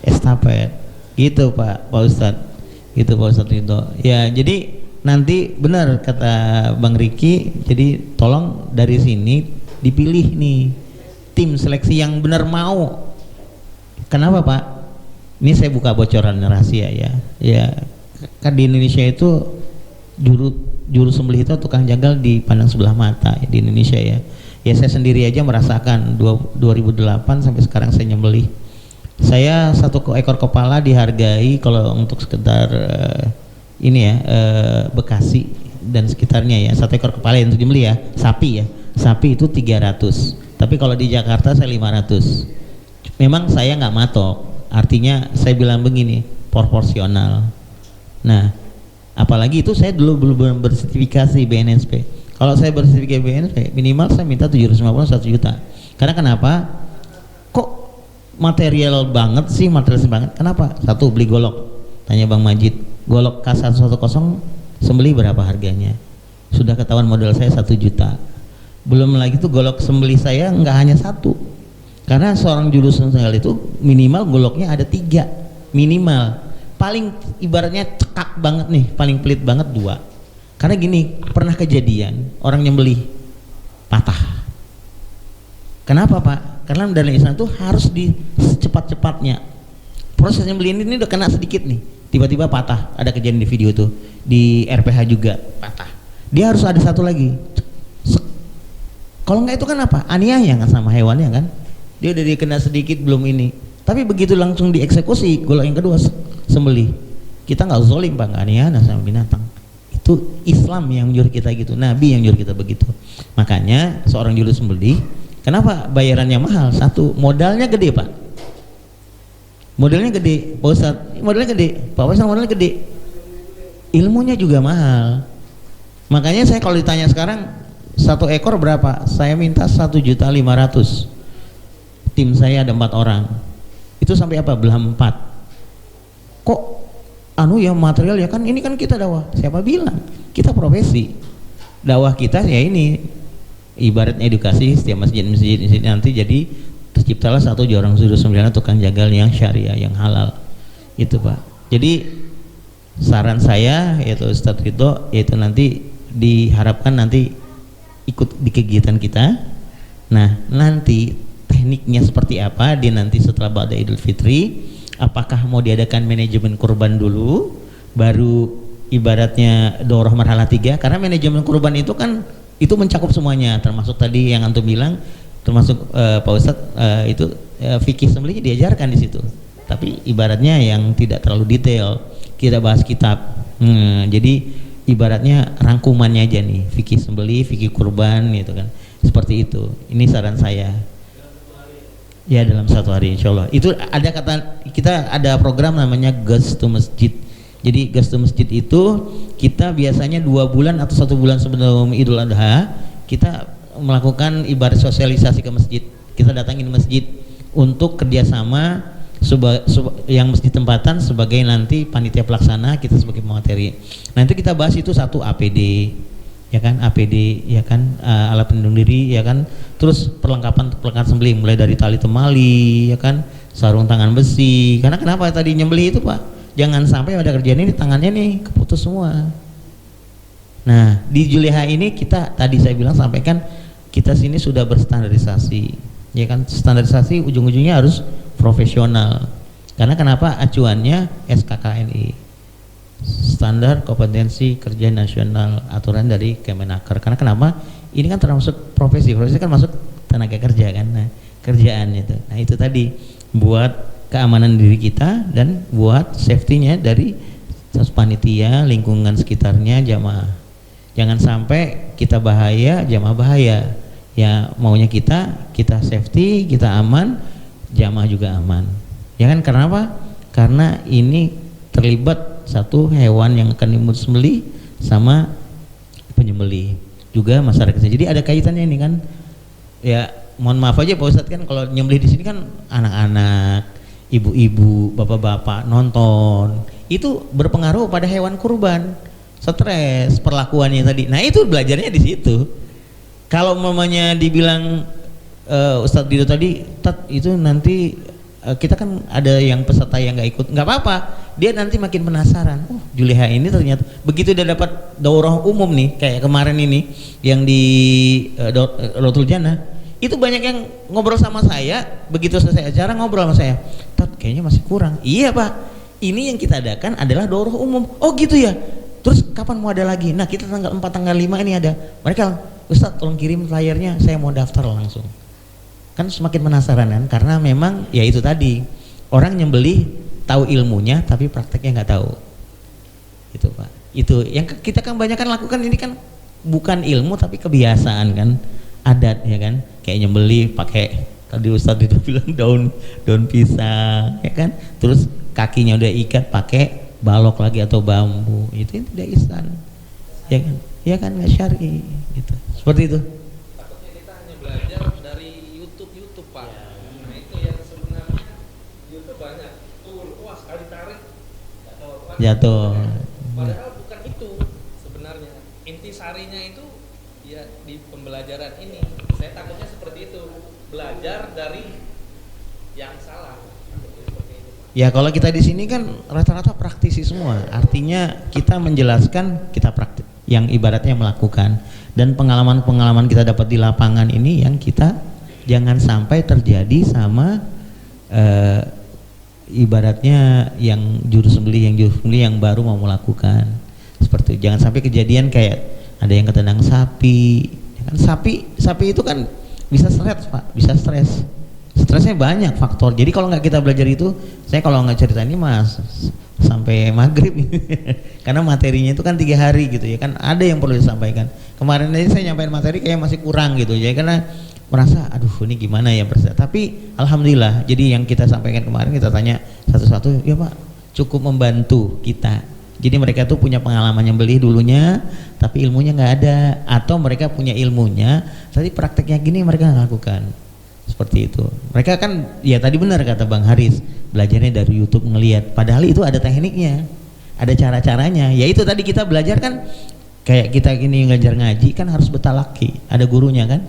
Speaker 4: estafet gitu Pak Ustadz, gitu Pak Ustadz Ridho ya. Jadi nanti benar kata Bang Riki, jadi tolong dari sini dipilih nih tim seleksi yang benar mau. Kenapa Pak? Ini saya buka bocoran rahasia ya kan di Indonesia itu juru sembelih itu tukang jagal dipandang sebelah mata ya, di Indonesia ya. Ya saya sendiri aja merasakan 2008 sampai sekarang saya nyembelih. Saya satu ekor kepala dihargai kalau untuk sekedar Bekasi dan sekitarnya ya, satu ekor kepala yang untuk nyembelih ya, sapi itu 300. Tapi kalau di Jakarta saya 500. Memang saya nggak matok, artinya saya bilang begini, proporsional. Nah, apalagi itu saya dulu belum bersertifikasi BNSP. Kalau saya bersertifikat BNSP minimal saya minta 750 1 juta. Karena kenapa? Kok material banget sih, Kenapa? Satu, beli golok. Tanya Bang Majid, golok K110 sembelih berapa harganya? Sudah ketahuan modal saya 1 juta. Belum lagi tuh golok sembelih saya nggak hanya satu. Karena seorang juru sembelih itu minimal goloknya ada 3 minimal. Paling ibaratnya cekak banget nih, paling pelit banget 2. Karena gini, pernah kejadian orang nyembelih patah. Kenapa Pak? Karena dalam Islam itu harus di secepat-cepatnya. Proses nyembelih ini udah kena sedikit nih, tiba-tiba patah. Ada kejadian di video tuh, di RPH juga patah. Dia harus ada satu lagi. Kalau enggak itu kan apa? Aniaya kan sama hewannya kan. Dia udah dikena sedikit belum ini. Tapi begitu langsung dieksekusi, golok yang kedua sembelih. Kita nggak zolim Pak, nggak aniaya sama binatang. Itu Islam yang nyuruh kita gitu, Nabi yang nyuruh kita begitu. Makanya seorang juru sembelih, kenapa bayarannya mahal? Satu, modalnya gede Pak. Modalnya gede, Pak Ustadz, modalnya gede, Pak Ustadz modalnya gede. Ilmunya juga mahal. Makanya saya kalau ditanya sekarang 1 ekor berapa? Saya minta 1.500.000. Tim saya ada 4 orang. Itu sampai apa? Belah 4. Kok ya material ya kan, ini kan kita dakwah. Siapa bilang? Kita profesi. Dakwah kita ya ini ibarat edukasi setiap masjid nanti jadi terciptalah satu orang juru sembelih tukang jagal yang syariah, yang halal. Itu Pak. Jadi saran saya yaitu Ustadz Ridho, yaitu nanti diharapkan nanti ikut di kegiatan kita. Nah, nanti tekniknya seperti apa di nanti setelah Ba'da Idul Fitri. Apakah mau diadakan manajemen kurban dulu, baru ibaratnya daurah marhalah 3? Karena manajemen kurban itu kan itu mencakup semuanya, termasuk tadi yang antum bilang, termasuk Pak Ustadz itu fikih sembelih diajarkan di situ. Tapi ibaratnya yang tidak terlalu detail, kita bahas kitab. Jadi ibaratnya rangkumannya aja nih, fikih sembelih, fikih kurban gitu kan, seperti itu. Ini saran saya. Ya dalam 1 hari insya Allah. Itu ada kita ada program namanya Gas to Masjid. Jadi Gas to Masjid itu kita biasanya 2 bulan atau 1 bulan sebelum Idul Adha kita melakukan ibarat sosialisasi ke masjid. Kita datangin masjid untuk kerjasama yang masjid tempatan sebagai nanti panitia pelaksana, kita sebagai pemateri. Nanti kita bahas itu 1 APD. Ya kan, APD ya kan, alat pelindung diri ya kan, terus perlengkapan sembelih mulai dari tali temali ya kan, sarung tangan besi. Karena kenapa tadi nyembelih itu Pak, jangan sampai ada kerjaan ini tangannya nih keputus semua. Nah di Juleha ini kita tadi saya bilang sampaikan, kita sini sudah berstandarisasi ya kan, standarisasi ujung-ujungnya harus profesional. Karena kenapa? Acuannya SKKNI, Standar Kompetensi Kerja Nasional, aturan dari Kemenaker. Karena kenapa? Ini kan termasuk profesi kan masuk tenaga kerja kan. Nah, kerjaan itu. Nah, itu tadi buat keamanan diri kita dan buat safety-nya dari panitia, lingkungan sekitarnya, jamaah. Jangan sampai kita bahaya, jamaah bahaya. Ya, maunya kita safety, kita aman, jamaah juga aman. Ya kan, karena apa? Karena ini terlibat satu hewan yang akan disembelih sama penyembelih juga masyarakat. Jadi ada kaitannya ini kan. Ya mohon maaf aja Pak Ustadz, kan kalau nyembelih di sini kan anak-anak, ibu-ibu, bapak-bapak nonton, itu berpengaruh pada hewan kurban, stres perlakuannya tadi. Nah itu belajarnya di situ. Kalau mamanya dibilang Ustadz Dido tadi, itu nanti kita kan ada yang peserta yang nggak ikut, nggak apa-apa, dia nanti makin penasaran. Oh Juleha ini ternyata begitu dia dapat daurah umum nih, kayak kemarin ini yang di Rotul Jannah, itu banyak yang ngobrol sama saya, begitu selesai acara ngobrol sama saya, kayaknya masih kurang. Iya Pak, ini yang kita adakan adalah daurah umum. Oh gitu ya, terus kapan mau ada lagi? Nah kita tanggal 4, tanggal 5 ini ada. Mereka, Ustadz tolong kirim flyernya, saya mau daftar langsung. Kan semakin penasaran kan, karena memang ya itu tadi, orang nyembelih tahu ilmunya tapi prakteknya nggak tahu. Itu Pak, itu yang kita kan banyak kan lakukan ini kan bukan ilmu tapi kebiasaan kan, adat ya kan, kayak nyembelih pakai tadi Ustadz itu bilang daun pisang ya kan, terus kakinya udah ikat pakai balok lagi atau bambu, itu tidak ihsan ya kan, ya kan nggak syar'i gitu, seperti itu.
Speaker 6: Takutnya kita hanya belajar dari YouTube Pak. Nah itu yang sebenarnya YouTube banyak wah sekali tarik
Speaker 4: jatuh.
Speaker 6: Padahal bukan itu sebenarnya, inti sarinya itu ya di pembelajaran ini. Saya takutnya seperti itu, belajar dari yang salah.
Speaker 4: Ya kalau kita di sini kan rata-rata praktisi semua, artinya kita menjelaskan, kita praktik, yang ibaratnya melakukan, dan pengalaman-pengalaman kita dapat di lapangan ini yang kita jangan sampai terjadi sama ibaratnya yang juru sembelih yang baru mau melakukan seperti itu. Jangan sampai kejadian kayak ada yang ketendang sapi, ya kan, sapi itu kan bisa stres Pak, bisa stres. Stresnya banyak faktor. Jadi kalau nggak kita belajar itu, saya kalau nggak cerita ini mas sampai maghrib karena materinya itu kan 3 hari gitu ya kan, ada yang perlu disampaikan. Kemarin aja saya nyampaikan materi kayak masih kurang gitu ya, karena merasa aduh ini gimana ya bersa. Tapi alhamdulillah, jadi yang kita sampaikan kemarin kita tanya satu-satu, ya Pak cukup membantu kita. Jadi mereka tuh punya pengalaman yang beli dulunya, tapi ilmunya nggak ada, atau mereka punya ilmunya, tapi prakteknya gini mereka nggak lakukan. Seperti itu. Mereka kan ya tadi benar kata Bang Haris, belajarnya dari YouTube ngelihat, padahal itu ada tekniknya, ada cara-caranya. Ya itu tadi kita belajar kan, kayak kita gini ngajar ngaji kan harus betalaki, ada gurunya kan.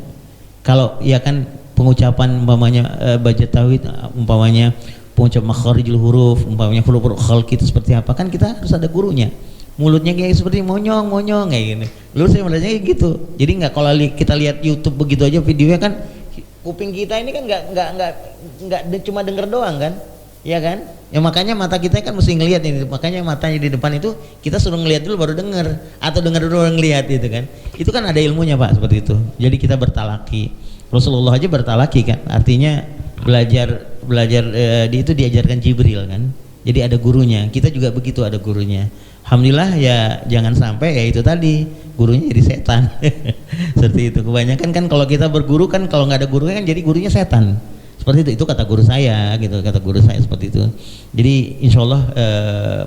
Speaker 4: Kalau ya kan pengucapan umpamanya baca tauhid, umpamanya pengucapan makharijul huruf, umpamanya huruf khalq itu seperti apa, kan kita harus ada gurunya. Mulutnya kayak seperti monyong kayak gini. Lalu saya belajarnya kayak gitu. Jadi nggak kalau kita lihat YouTube begitu aja videonya kan, kuping kita ini kan nggak cuma denger doang kan, ya kan? Ya makanya mata kita kan mesti ngelihat ini, makanya matanya di depan itu kita suruh ngelihat dulu baru denger, atau denger dulu baru ngelihat itu kan. Itu kan ada ilmunya Pak seperti itu. Jadi kita bertalaki. Rasulullah aja bertalaki kan, artinya belajar itu diajarkan Jibril kan. Jadi ada gurunya. Kita juga begitu, ada gurunya. Alhamdulillah ya, jangan sampai ya itu tadi gurunya jadi setan. Seperti itu. Kebanyakan kan kalau kita berguru kan kalau nggak ada gurunya kan jadi gurunya setan. Seperti itu kata guru saya gitu, kata guru saya seperti itu. Jadi insya Allah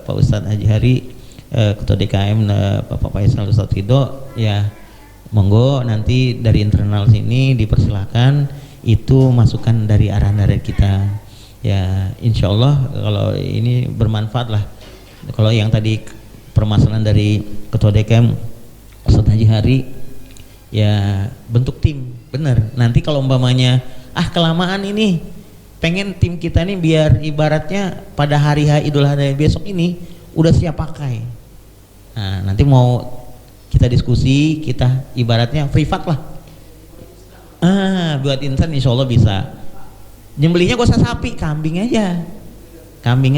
Speaker 4: Pak Ustadz Haji Hari, Ketua DKM Bapak Faisal Ustadz Ridho, ya monggo nanti dari internal sini dipersilahkan itu masukan dari arahan dari kita. Ya insya Allah kalau ini bermanfaat lah. Kalau yang tadi permasalahan dari Ketua DKM Ustadz Haji Hari, ya bentuk tim, bener. Nanti kalau umpamanya kelamaan ini, pengen tim kita ini biar ibaratnya pada hari Idul Adha besok ini udah siap pakai. Nah nanti mau kita diskusi, kita ibaratnya privat lah. Buat insan insya Allah bisa. Nyembelihnya gak usah sapi, kambing aja, kambing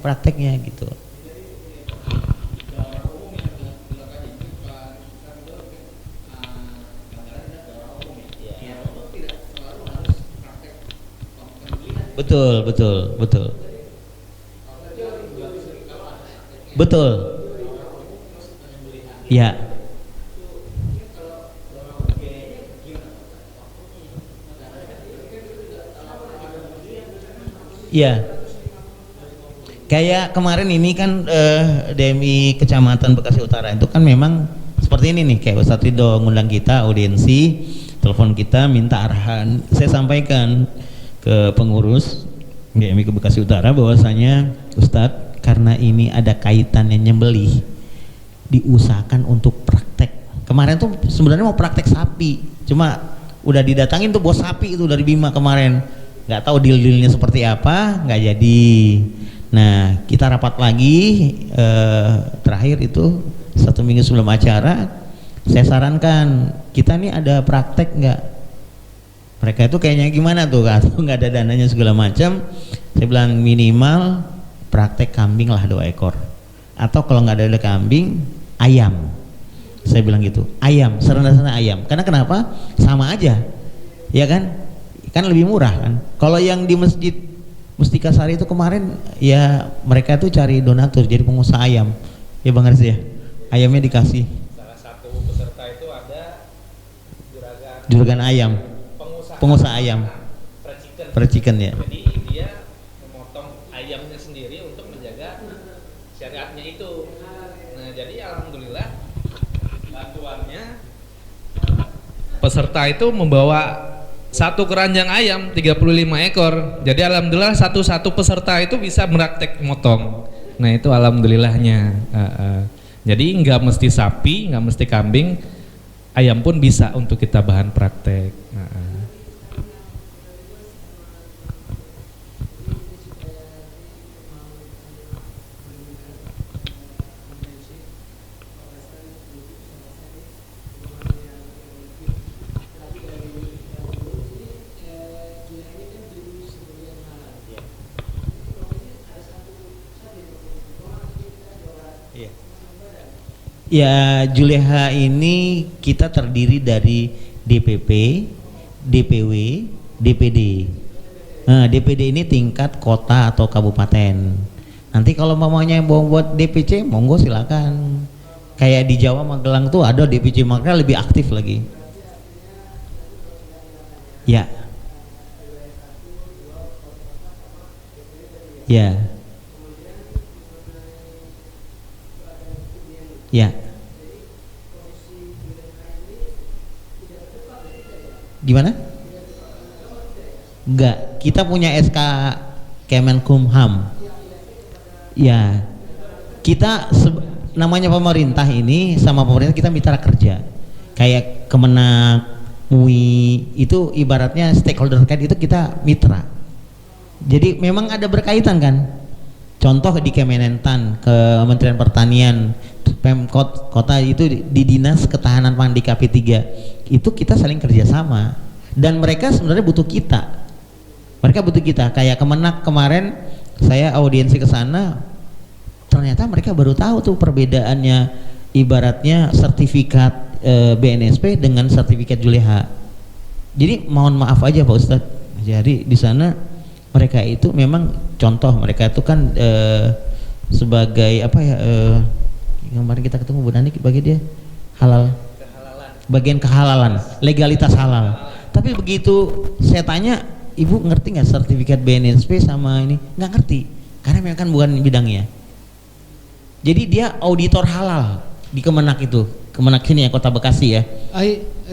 Speaker 4: prakteknya gitu. Betul. Ya. Iya. Kayak kemarin ini kan DMI Kecamatan Bekasi Utara itu kan memang seperti ini nih, kayak Ustadz Ridho ngundang kita audiensi, telepon kita minta arahan. Saya sampaikan ke pengurus DMI ke Bekasi Utara bahwasanya Ustadz, karena ini ada kaitannya nyembelih, diusahakan untuk praktek. Kemarin tuh sebenarnya mau praktek sapi, cuma udah didatangin tuh bos sapi itu dari Bima kemarin, nggak tahu deal-dealnya seperti apa, nggak jadi. Nah, kita rapat lagi terakhir itu 1 minggu sebelum acara, saya sarankan kita nih ada praktek nggak? Mereka itu kayaknya gimana tuh, atau nggak ada dananya segala macam. Saya bilang minimal praktek kambing lah 2 ekor, atau kalau nggak ada kambing, ayam. Saya bilang gitu, ayam, serendah-rendah ayam. Karena kenapa? Sama aja, ya kan? Kan lebih murah kan. Kalau yang di masjid Mustika Sari itu kemarin ya mereka tuh cari donatur jadi pengusaha ayam, ya Bang Aris ya. Ayamnya dikasih.
Speaker 9: Salah satu peserta itu ada
Speaker 4: juragan ayam, pengusaha ayam, percikan ya.
Speaker 9: Jadi dia memotong ayamnya sendiri untuk menjaga syariatnya itu. Nah, jadi alhamdulillah bantuannya peserta itu membawa 1 keranjang ayam 35 ekor. Jadi alhamdulillah satu-satu peserta itu bisa meraktek motong. Nah, itu alhamdulillahnya. Jadi nggak mesti sapi, nggak mesti kambing, ayam pun bisa untuk kita bahan praktek.
Speaker 4: Ya, Juleha ini kita terdiri dari DPP, DPW, DPD. Nah, DPD ini tingkat kota atau kabupaten. Nanti kalau mamanya mau buat DPC, monggo silakan. Kayak di Jawa Magelang tuh ada DPC Magelang lebih aktif lagi. Ya. Ya. Ya. Gimana? Enggak, kita punya SK Kemenkumham. Ya, kita namanya pemerintah ini sama pemerintah kita mitra kerja. Kayak Kemenak, MUI itu ibaratnya stakeholder terkait itu kita mitra. Jadi memang ada berkaitan kan. Contoh di Kemenentan, Kementerian Pertanian, Pemkot kota itu di Dinas Ketahanan Pangan di KP3 itu kita saling kerjasama dan mereka sebenarnya butuh kita. Mereka butuh kita. Kayak Kemenak kemarin saya audiensi ke sana, ternyata mereka baru tahu tuh perbedaannya ibaratnya sertifikat BNSP dengan sertifikat Juleha. Jadi mohon maaf aja Pak Ustadz. Jadi di sana mereka itu memang contoh, mereka itu kan sebagai apa ya, kemarin kita ketemu Bu Nani bagi dia halal, bagian kehalalan, legalitas halal. Tapi begitu saya tanya, Ibu ngerti nggak sertifikat BNSP sama ini? Nggak ngerti, karena memang kan bukan bidangnya. Jadi dia auditor halal di Kemenak itu, Kemenak ini ya Kota Bekasi ya.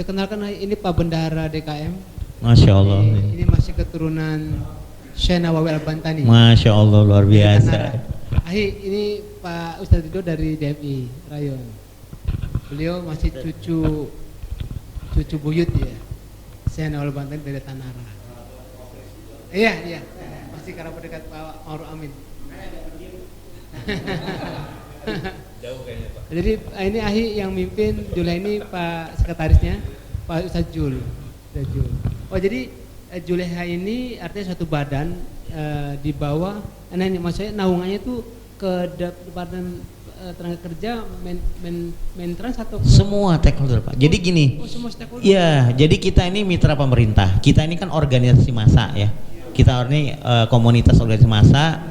Speaker 2: Kenalkan ini Pak Bendahara DKM.
Speaker 4: Masya Allah.
Speaker 2: Ini masih keturunan Syekh Nawawi Al-Bantani.
Speaker 4: Masya Allah, luar biasa.
Speaker 2: Ini Pak Ustadz Ridho dari DMI Rayon. Beliau masih cucu buyut ya, Syekh Nawawi Al-Bantani dari Tanara. Iya, masih kerabat dekat Pak Ma'ruf Amin.
Speaker 9: Jauh kayaknya Pak.
Speaker 2: Jadi ini yang mimpin Juleha ini Pak Sekretarisnya Pak Ustadz Jul. Oh jadi Juleha ini artinya suatu badan di bawah, maksudnya naungannya itu ke Departemen Tenaga Kerja, Mentrans atau
Speaker 4: semua stakeholder Pak. Jadi gini,
Speaker 2: semua stakeholder.
Speaker 4: Iya, jadi kita ini mitra pemerintah. Kita ini kan organisasi massa ya. Kita ini komunitas organisasi massa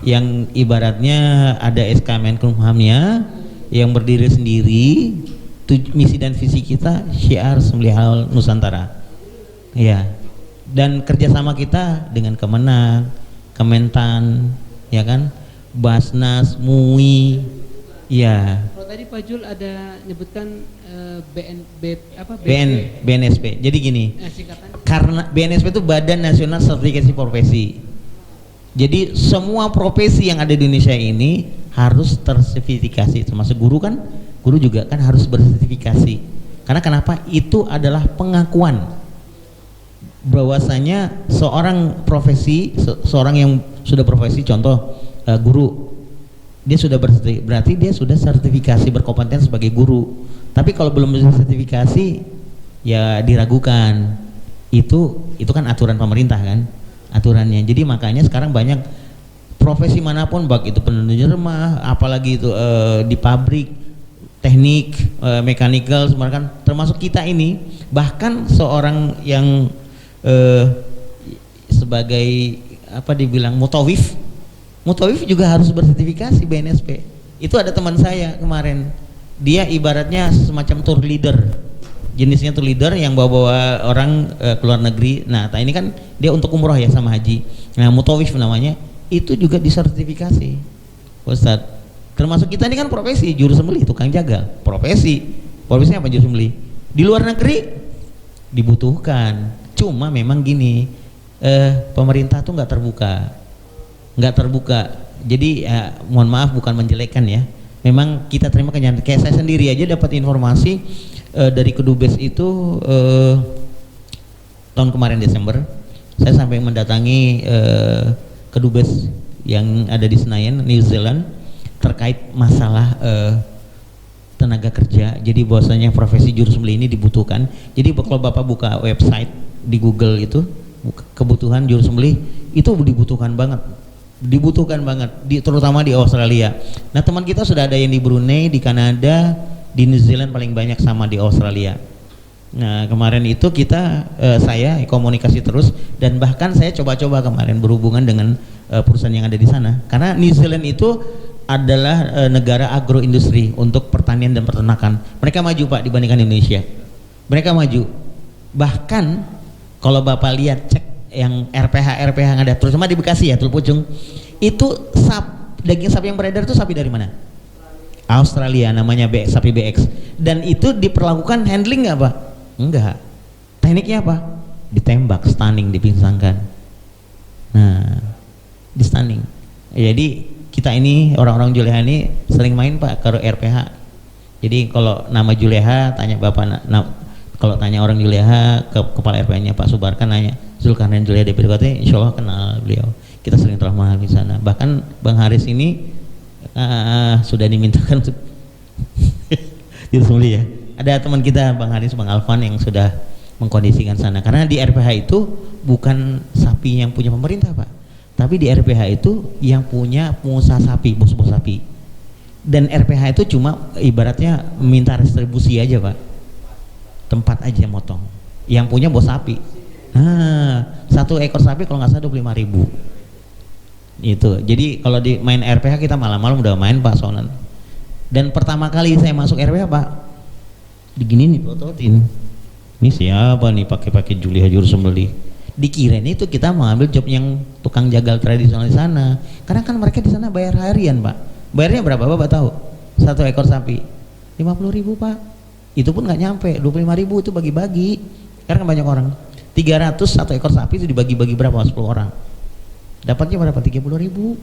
Speaker 4: yang ibaratnya ada SK Menkumhamnya yang berdiri sendiri. Misi dan visi kita syiar Sembelih Nusantara. Iya. Dan kerjasama kita dengan Kemenak, Kementan, ya kan, Basnas, MUI, ya.
Speaker 2: Kalau tadi Pak Jul ada nyebutkan
Speaker 4: BNSP. Jadi gini,
Speaker 2: singkatan.
Speaker 4: karena BNSP itu Badan Nasional Sertifikasi Profesi. Jadi semua profesi yang ada di Indonesia ini harus tersertifikasi, termasuk guru kan, guru juga kan harus bersertifikasi. Karena kenapa? Itu adalah pengakuan bahwasanya seorang profesi, seorang yang sudah profesi, contoh guru, dia sudah berarti dia sudah sertifikasi berkompeten sebagai guru. Tapi kalau belum sertifikasi ya diragukan. Itu kan aturan pemerintah kan, aturannya. Jadi makanya sekarang banyak profesi manapun, baik itu penunjang rumah, apalagi itu di pabrik, teknik, mechanical, semua kan, termasuk kita ini, bahkan seorang yang sebagai apa dibilang mutawif juga harus bersertifikasi BNSP. Itu ada teman saya kemarin, dia ibaratnya semacam tour leader, jenisnya tour leader yang bawa-bawa orang ke luar negeri. Nah ini kan dia untuk umroh ya sama haji. Nah mutawif namanya, itu juga disertifikasi Ustadz. Termasuk kita ini kan profesi juru sembelih, tukang jagal, profesinya apa? Juru sembelih. Di luar negeri dibutuhkan, cuma memang gini, pemerintah tuh nggak terbuka. Jadi mohon maaf, bukan menjelekkan ya, memang kita terima kenyataan. Kayak saya sendiri aja dapat informasi dari Kedubes itu tahun kemarin Desember, saya sampai mendatangi Kedubes yang ada di Senayan, New Zealand, terkait masalah tenaga kerja. Jadi bahwasanya profesi juru sembelih ini dibutuhkan. Jadi kalau Bapak buka website di Google itu, kebutuhan juru sembelih itu dibutuhkan banget, terutama di Australia. Nah teman kita sudah ada yang di Brunei, di Kanada, di New Zealand paling banyak, sama di Australia. Nah kemarin itu saya komunikasi terus, dan bahkan saya coba-coba kemarin berhubungan dengan perusahaan yang ada di sana, karena New Zealand itu adalah negara agroindustri untuk pertanian dan peternakan. Mereka maju Pak dibandingkan Indonesia. Mereka maju. Bahkan kalau Bapak lihat cek yang RPH yang ada, terutama di Bekasi ya, Teluk itu daging sapi yang beredar itu sapi dari mana? Australia, namanya sapi BX. Dan itu diperlakukan handling nggak Pak? Enggak. Tekniknya apa? Ditembak, stunning, dipingsangkan. Nah, di stunning. Jadi kita ini orang-orang Juleha ini sering main Pak ke RPH. Jadi kalau nama Juleha tanya Bapak, kalau tanya orang Juleha ke kepala RPH-nya Pak Subarkan, nanya Zulkarnain Juleha DPD KT, insya Allah kenal beliau. Kita sering telah memahami sana. Bahkan Bang Haris ini sudah dimintakan untuk ya. Ada teman kita Bang Haris, Bang Alvan yang sudah mengkondisikan sana. Karena di RPH itu bukan sapi yang punya pemerintah Pak, tapi di RPH itu yang punya pengusaha sapi, bos-bos sapi. Dan RPH itu cuma ibaratnya minta distribusi aja Pak, tempat aja motong, yang punya bos sapi. Nah, 1 ekor sapi kalau nggak salah 25.000 itu. Jadi kalau di main RPH kita malam-malam udah main Pak soalnya. Dan pertama kali saya masuk RPH Pak, digini nih prototin, ini siapa nih pakai Juleha juru sembelih. Dikirain itu kita mengambil job yang tukang jagal tradisional di sana. Karena kan mereka di sana bayar harian Pak. Bayarnya berapa Bapak tahu? 1 ekor sapi 50.000 Pak. Itu pun nggak nyampe 25.000, itu bagi-bagi. Karena kan banyak orang. 300 1 ekor sapi itu dibagi-bagi berapa? 10 orang. Dapatnya berapa? 30.000.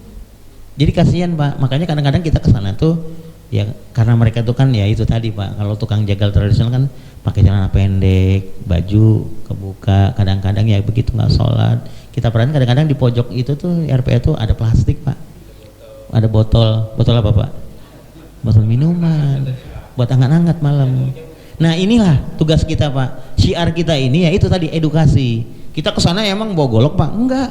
Speaker 4: Jadi kasihan Pak. Makanya kadang-kadang kita ke sana tuh ya karena mereka tuh kan ya itu tadi Pak. Kalau tukang jagal tradisional kan pakai celana pendek, baju kebuka, kadang-kadang ya begitu nggak sholat. Kita perhatikan kadang-kadang di pojok itu tuh RPA tuh ada plastik Pak, ada botol apa Pak? Botol minuman, buat hangat-hangat malam. Nah inilah tugas kita Pak, syiar kita ini ya itu tadi, edukasi. Kita kesana emang bawa golok Pak? Enggak.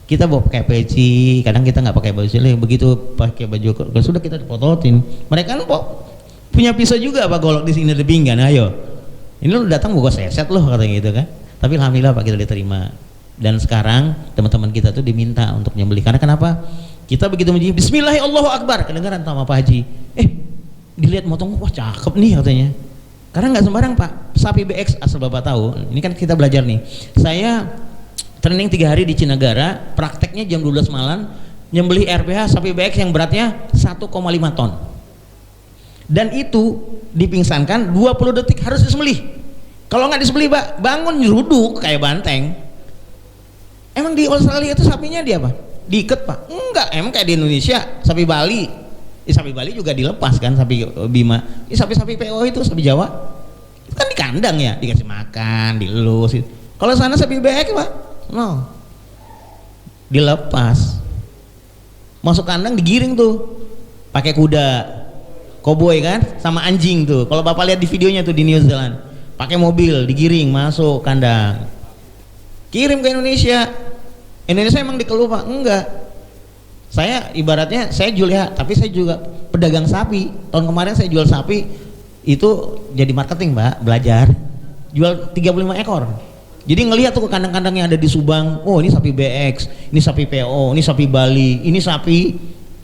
Speaker 4: Kita bawa pakai peci, kadang kita nggak pakai baju sini, begitu pakai baju sudah kita dipototin. Mereka kan punya pisau juga Pak, golok di sini di pinggan, ayo. Ini lu datang buka seset loh katanya gitu kan. Tapi alhamdulillah Pak kita diterima. Dan sekarang teman-teman kita tuh diminta untuk nyembelih. Karena kenapa? Kita begitu menjadi Bismillahirrahmanirrahim, kedengaran sama Pak Haji. Dilihat motong, wah cakep nih katanya. Karena nggak sembarang Pak. Sapi BX asal Bapak tahu. Ini kan kita belajar nih. Saya
Speaker 10: training 3 hari di Cinagara, prakteknya jam 12 malam, nyembelih RPH sapi BX yang beratnya 1,5 ton. Dan itu dipingsankan 20 detik harus disembelih. Kalau nggak disembelih, bangun nyeruduk kayak banteng. Emang di Australia itu sapinya di apa? Diikat, Pak? Enggak, emang kayak di Indonesia sapi Bali. Sapi Bali juga dilepas kan, sapi Bima. Sapi-sapi PO itu sapi Jawa. Itu kan di kandang ya, dikasih makan, dilus. Kalau sana sapi BX, Pak, no, dilepas, masuk kandang digiring tuh, pakai kuda, koboi kan, sama anjing tuh. Kalau Bapak lihat di videonya tuh di New Zealand, pakai mobil digiring masuk kandang, kirim ke Indonesia. Indonesia emang dikeluh, Pak? Enggak. Saya ibaratnya saya Julia, tapi saya juga pedagang sapi. Tahun kemarin saya jual sapi itu jadi marketing, Pak, belajar. Jual 35 ekor. Jadi ngelihat tuh ke kandang-kandang yang ada di Subang, oh ini sapi BX, ini sapi PO, ini sapi Bali, ini sapi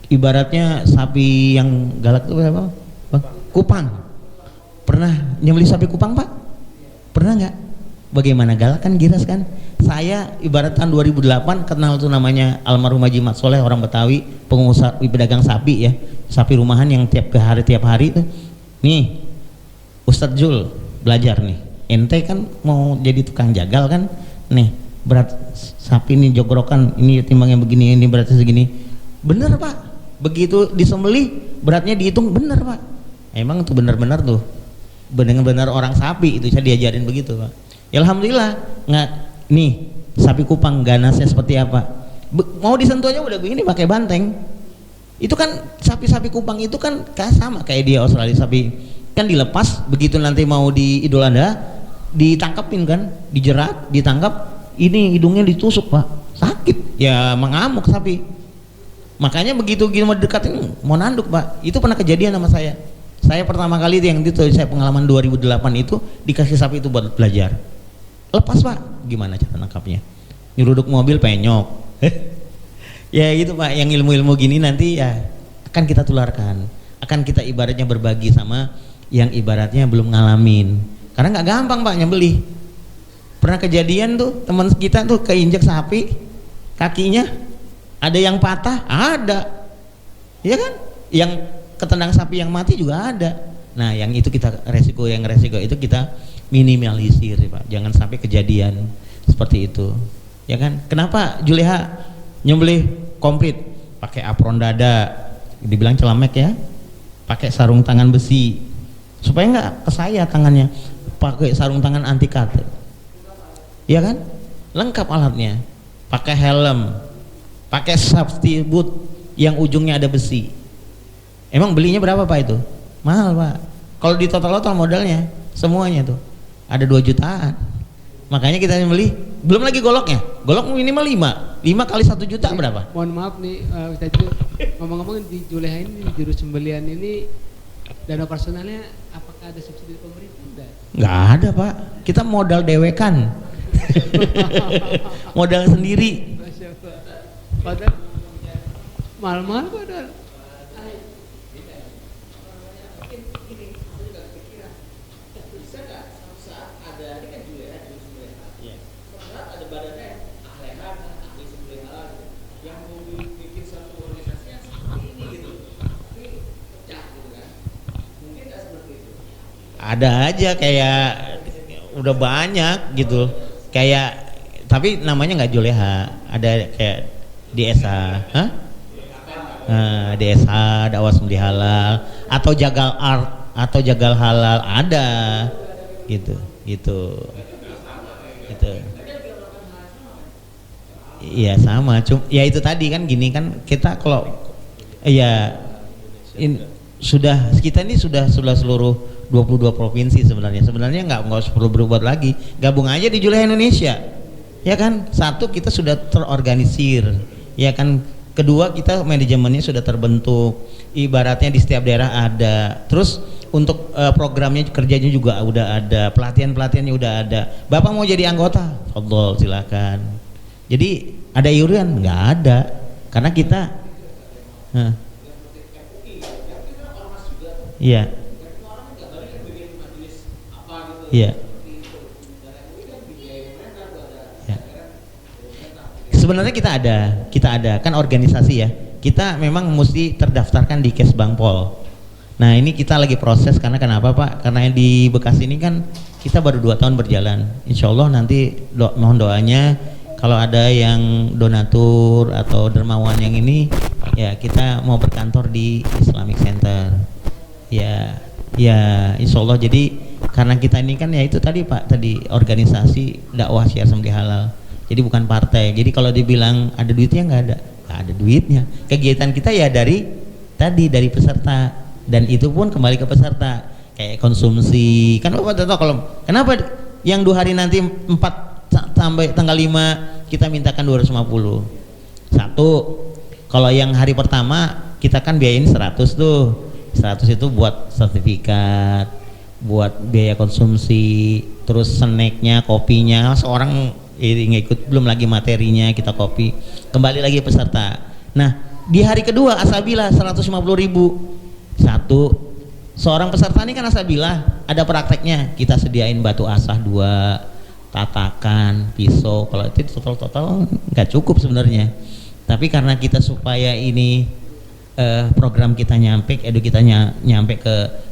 Speaker 10: ibaratnya sapi yang galak tuh apa? Bang? Kupang. Pernah nyembelih sapi Kupang, Pak? Pernah nggak? Bagaimana galak kan, giras kan? Saya ibarat tahun 2008 kenal tuh namanya almarhum Haji Mat Soleh, orang Betawi, pengusaha pedagang sapi ya, sapi rumahan yang tiap hari tuh. Nih, Ustadz Jul belajar nih. Ente kan mau jadi tukang jagal kan, nih berat sapi ini jogrokan, ini timbangnya begini, ini beratnya segini. Bener, Pak, begitu disembelih beratnya dihitung, bener, Pak. Emang tuh bener-bener tuh bener-bener orang sapi itu saya diajarin begitu, Pak. Ya, alhamdulillah. Nggak, nih sapi Kupang ganasnya seperti apa, mau disentuh aja udah begini pakai banteng. Itu kan sapi-sapi Kupang itu kan sama kayak di Australia, sapi kan dilepas, begitu nanti mau di Idul Adha ditangkapin kan, dijerat, ditangkap, ini hidungnya ditusuk, Pak, sakit ya, mengamuk sapi. Makanya begitu mau dekatin mau nanduk, Pak. Itu pernah kejadian sama saya. Saya pertama kali yang itu saya pengalaman 2008 itu dikasih sapi itu buat belajar. Lepas, Pak, gimana cara nangkapnya? Nyeruduk mobil penyok. Ya gitu, Pak, yang ilmu-ilmu gini nanti ya akan kita tularkan, akan kita ibaratnya berbagi sama yang ibaratnya belum ngalamin. Karena nggak gampang, Pak, nyembelih. Pernah kejadian tuh teman kita tuh keinjak sapi, kakinya ada yang patah, ada, ya kan? Yang ketendang sapi yang mati juga ada. Nah, yang itu kita resiko itu kita minimalisir, Pak. Jangan sampai kejadian seperti itu, ya kan? Kenapa Juleha nyembelih komplit? Pakai apron dada, dibilang celamek ya, pakai sarung tangan besi supaya nggak kesayat tangannya, pakai sarung tangan anti cut, ya kan? Lengkap alatnya, pakai helm, pakai safety boot yang ujungnya ada besi. Emang belinya berapa, Pak, itu? Mahal, Pak. Kalau di total modalnya semuanya tuh ada 2 jutaan. Makanya kita beli, belum lagi goloknya. Golok minimal 5 kali 1 juta berapa?
Speaker 2: Mohon maaf nih, Ustadz, ngomong-ngomong di Juleha ini, di jurus sembelian ini dana personalnya apakah ada subsidi dari pemerintah?
Speaker 10: Nggak ada, Pak. Kita modal dewekan. Modal sendiri.
Speaker 2: Padahal mahal-mahal padahal.
Speaker 10: Ada aja kayak udah banyak gitu, kayak tapi namanya nggak Juleha, ada kayak DSA, DSA, dakwah sembelih halal, atau jagal art, atau jagal halal, ada gitu. Iya sama, ya itu tadi kan gini kan, kita kalau ya kita ini sudah seluruh 22 provinsi sebenarnya nggak perlu berbuat lagi, gabung aja di Juleha Indonesia, ya kan? Satu, kita sudah terorganisir, ya kan? Kedua, kita manajemennya sudah terbentuk, ibaratnya di setiap daerah ada. Terus untuk programnya kerjanya juga udah ada, pelatihannya udah ada. Bapak mau jadi anggota, fadhol, silakan. Jadi ada iuran? Nggak ada, karena kita iya. Iya. Ya. Sebenarnya kita ada kan organisasi ya. Kita memang mesti terdaftarkan di Kesbangpol. Nah ini kita lagi proses karena kenapa Pak? Karena yang di Bekasi ini kan kita baru 2 tahun berjalan. Insya Allah nanti mohon doanya kalau ada yang donatur atau dermawan yang ini ya kita mau berkantor di Islamic Center. Ya Insya Allah. Jadi karena kita ini kan ya itu tadi Pak, tadi organisasi dakwah syiar sembelih halal. Jadi bukan partai. Jadi kalau dibilang ada duitnya nggak ada duitnya. Kegiatan kita ya dari peserta dan itu pun kembali ke peserta. Kayak konsumsi. Kan Bapak tahu kalau kenapa yang 2 hari nanti 4 sampai tanggal 5 kita mintakan 250. Satu, kalau yang hari pertama kita kan biayain 100 tuh. 100 itu buat sertifikat, buat biaya konsumsi, terus snacknya, kopinya, seorang nggak ikut, belum lagi materinya kita kopi, kembali lagi peserta. Nah di hari kedua asabilah 150.000. Satu, seorang peserta ini kan asabilah ada prakteknya, kita sediain batu asah 2, tatakan, pisau. Kalau itu total nggak cukup sebenarnya, tapi karena kita supaya ini program kita nyampe, edu kita nyampe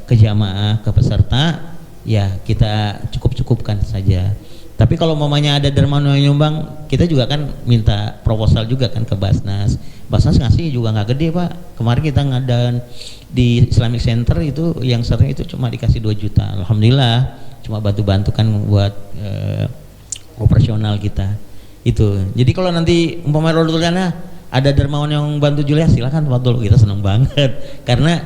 Speaker 10: ke jamaah, ke peserta, ya kita cukupkan saja. Tapi kalau mamanya ada dermawan yang nyumbang, kita juga kan minta proposal juga kan ke Basnas. Basnas ngasih juga nggak gede Pak. Kemarin kita ngadain di Islamic Center itu yang sering itu cuma dikasih 2 juta. Alhamdulillah, cuma bantu kan buat operasional kita. Itu. Jadi kalau nanti umpamanya Rodulana ada dermawan yang bantu Julia, silakan Pak Dul, kita senang banget. Karena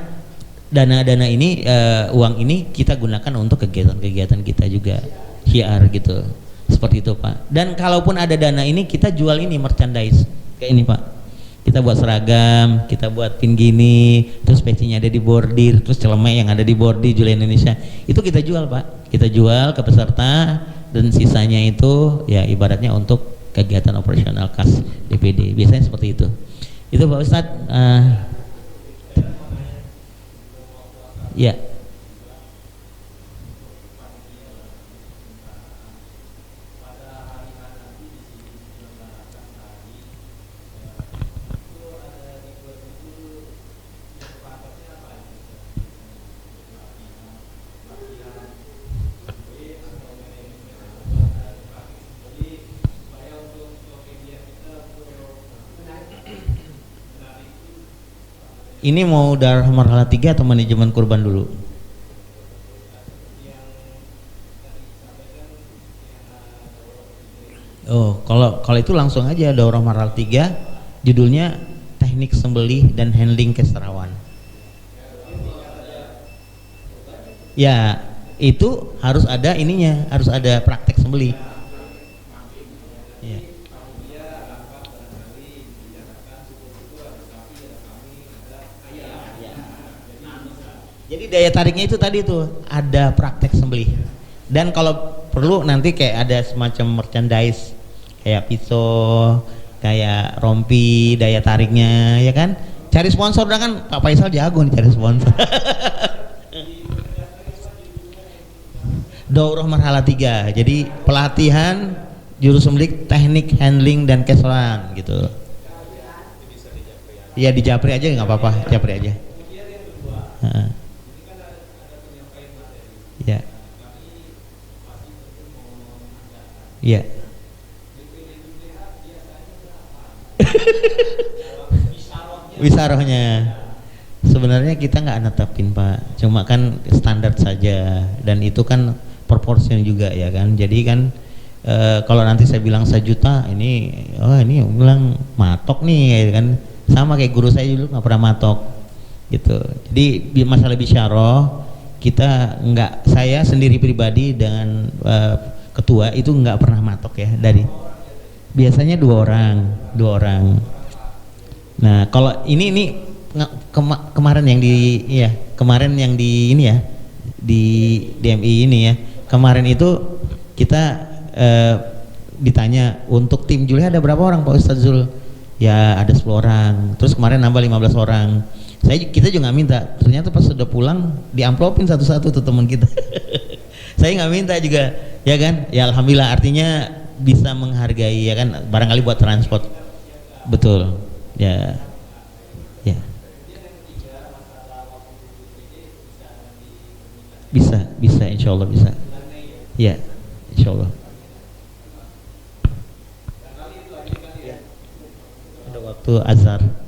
Speaker 10: dana-dana ini, uang ini kita gunakan untuk kegiatan-kegiatan kita juga. Syiar gitu, seperti itu Pak. Dan kalaupun ada dana ini kita jual ini merchandise kayak ini Pak. Kita buat seragam, kita buat pin gini, terus pecinya ada di bordir, terus celemek yang ada di bordir Julia Indonesia itu kita jual Pak. Kita jual ke peserta dan sisanya itu ya ibaratnya untuk kegiatan operasional kas DPD. Biasanya seperti itu. Itu Pak Ustadz. Ya. Ini mau darah marhalah 3 atau manajemen kurban dulu? Oh, kalau itu langsung aja daurah marhalah 3, judulnya teknik sembelih dan handling keserawan. Ya, itu harus ada ininya, harus ada praktek sembelih. Ya. Jadi daya tariknya itu tadi tuh ada praktek sembelih. Dan kalau perlu nanti kayak ada semacam merchandise kayak pisau, kayak rompi, daya tariknya ya kan. Cari sponsor dah kan, Pak Faisal jago nih cari sponsor. Daurah marhalah 3. Jadi pelatihan jurus sembelih, teknik handling dan keserawan gitu. Iya di Japri aja nggak apa-apa, Japri aja. Ya. Ya. Wisarohnya sebenarnya kita nggak netepin Pak, cuma kan standar saja dan itu kan proporsinya juga ya kan. Jadi kan kalau nanti saya bilang 1 juta ini bilang matok nih ya kan, sama kayak guru saya dulu nggak pernah matok gitu. Jadi masalah bisyarah kita nggak, saya sendiri pribadi dengan ketua itu nggak pernah matok ya, dari biasanya 2 orang. Nah kalau ini kemarin yang di ini ya di DMI ini ya, kemarin itu kita ditanya untuk tim Julia ada berapa orang Pak Ustadz Zul? Ya ada 10 orang. Terus kemarin nambah 15 orang. Kita juga nggak minta, ternyata pas sudah pulang diamplopin satu-satu tuh teman kita. Saya nggak minta juga, ya kan? Ya alhamdulillah, artinya bisa menghargai ya kan, barangkali buat transport. Betul. Ya. Ya. Bisa, insya Allah bisa. Ya, insya Allah. Ada waktu azhar.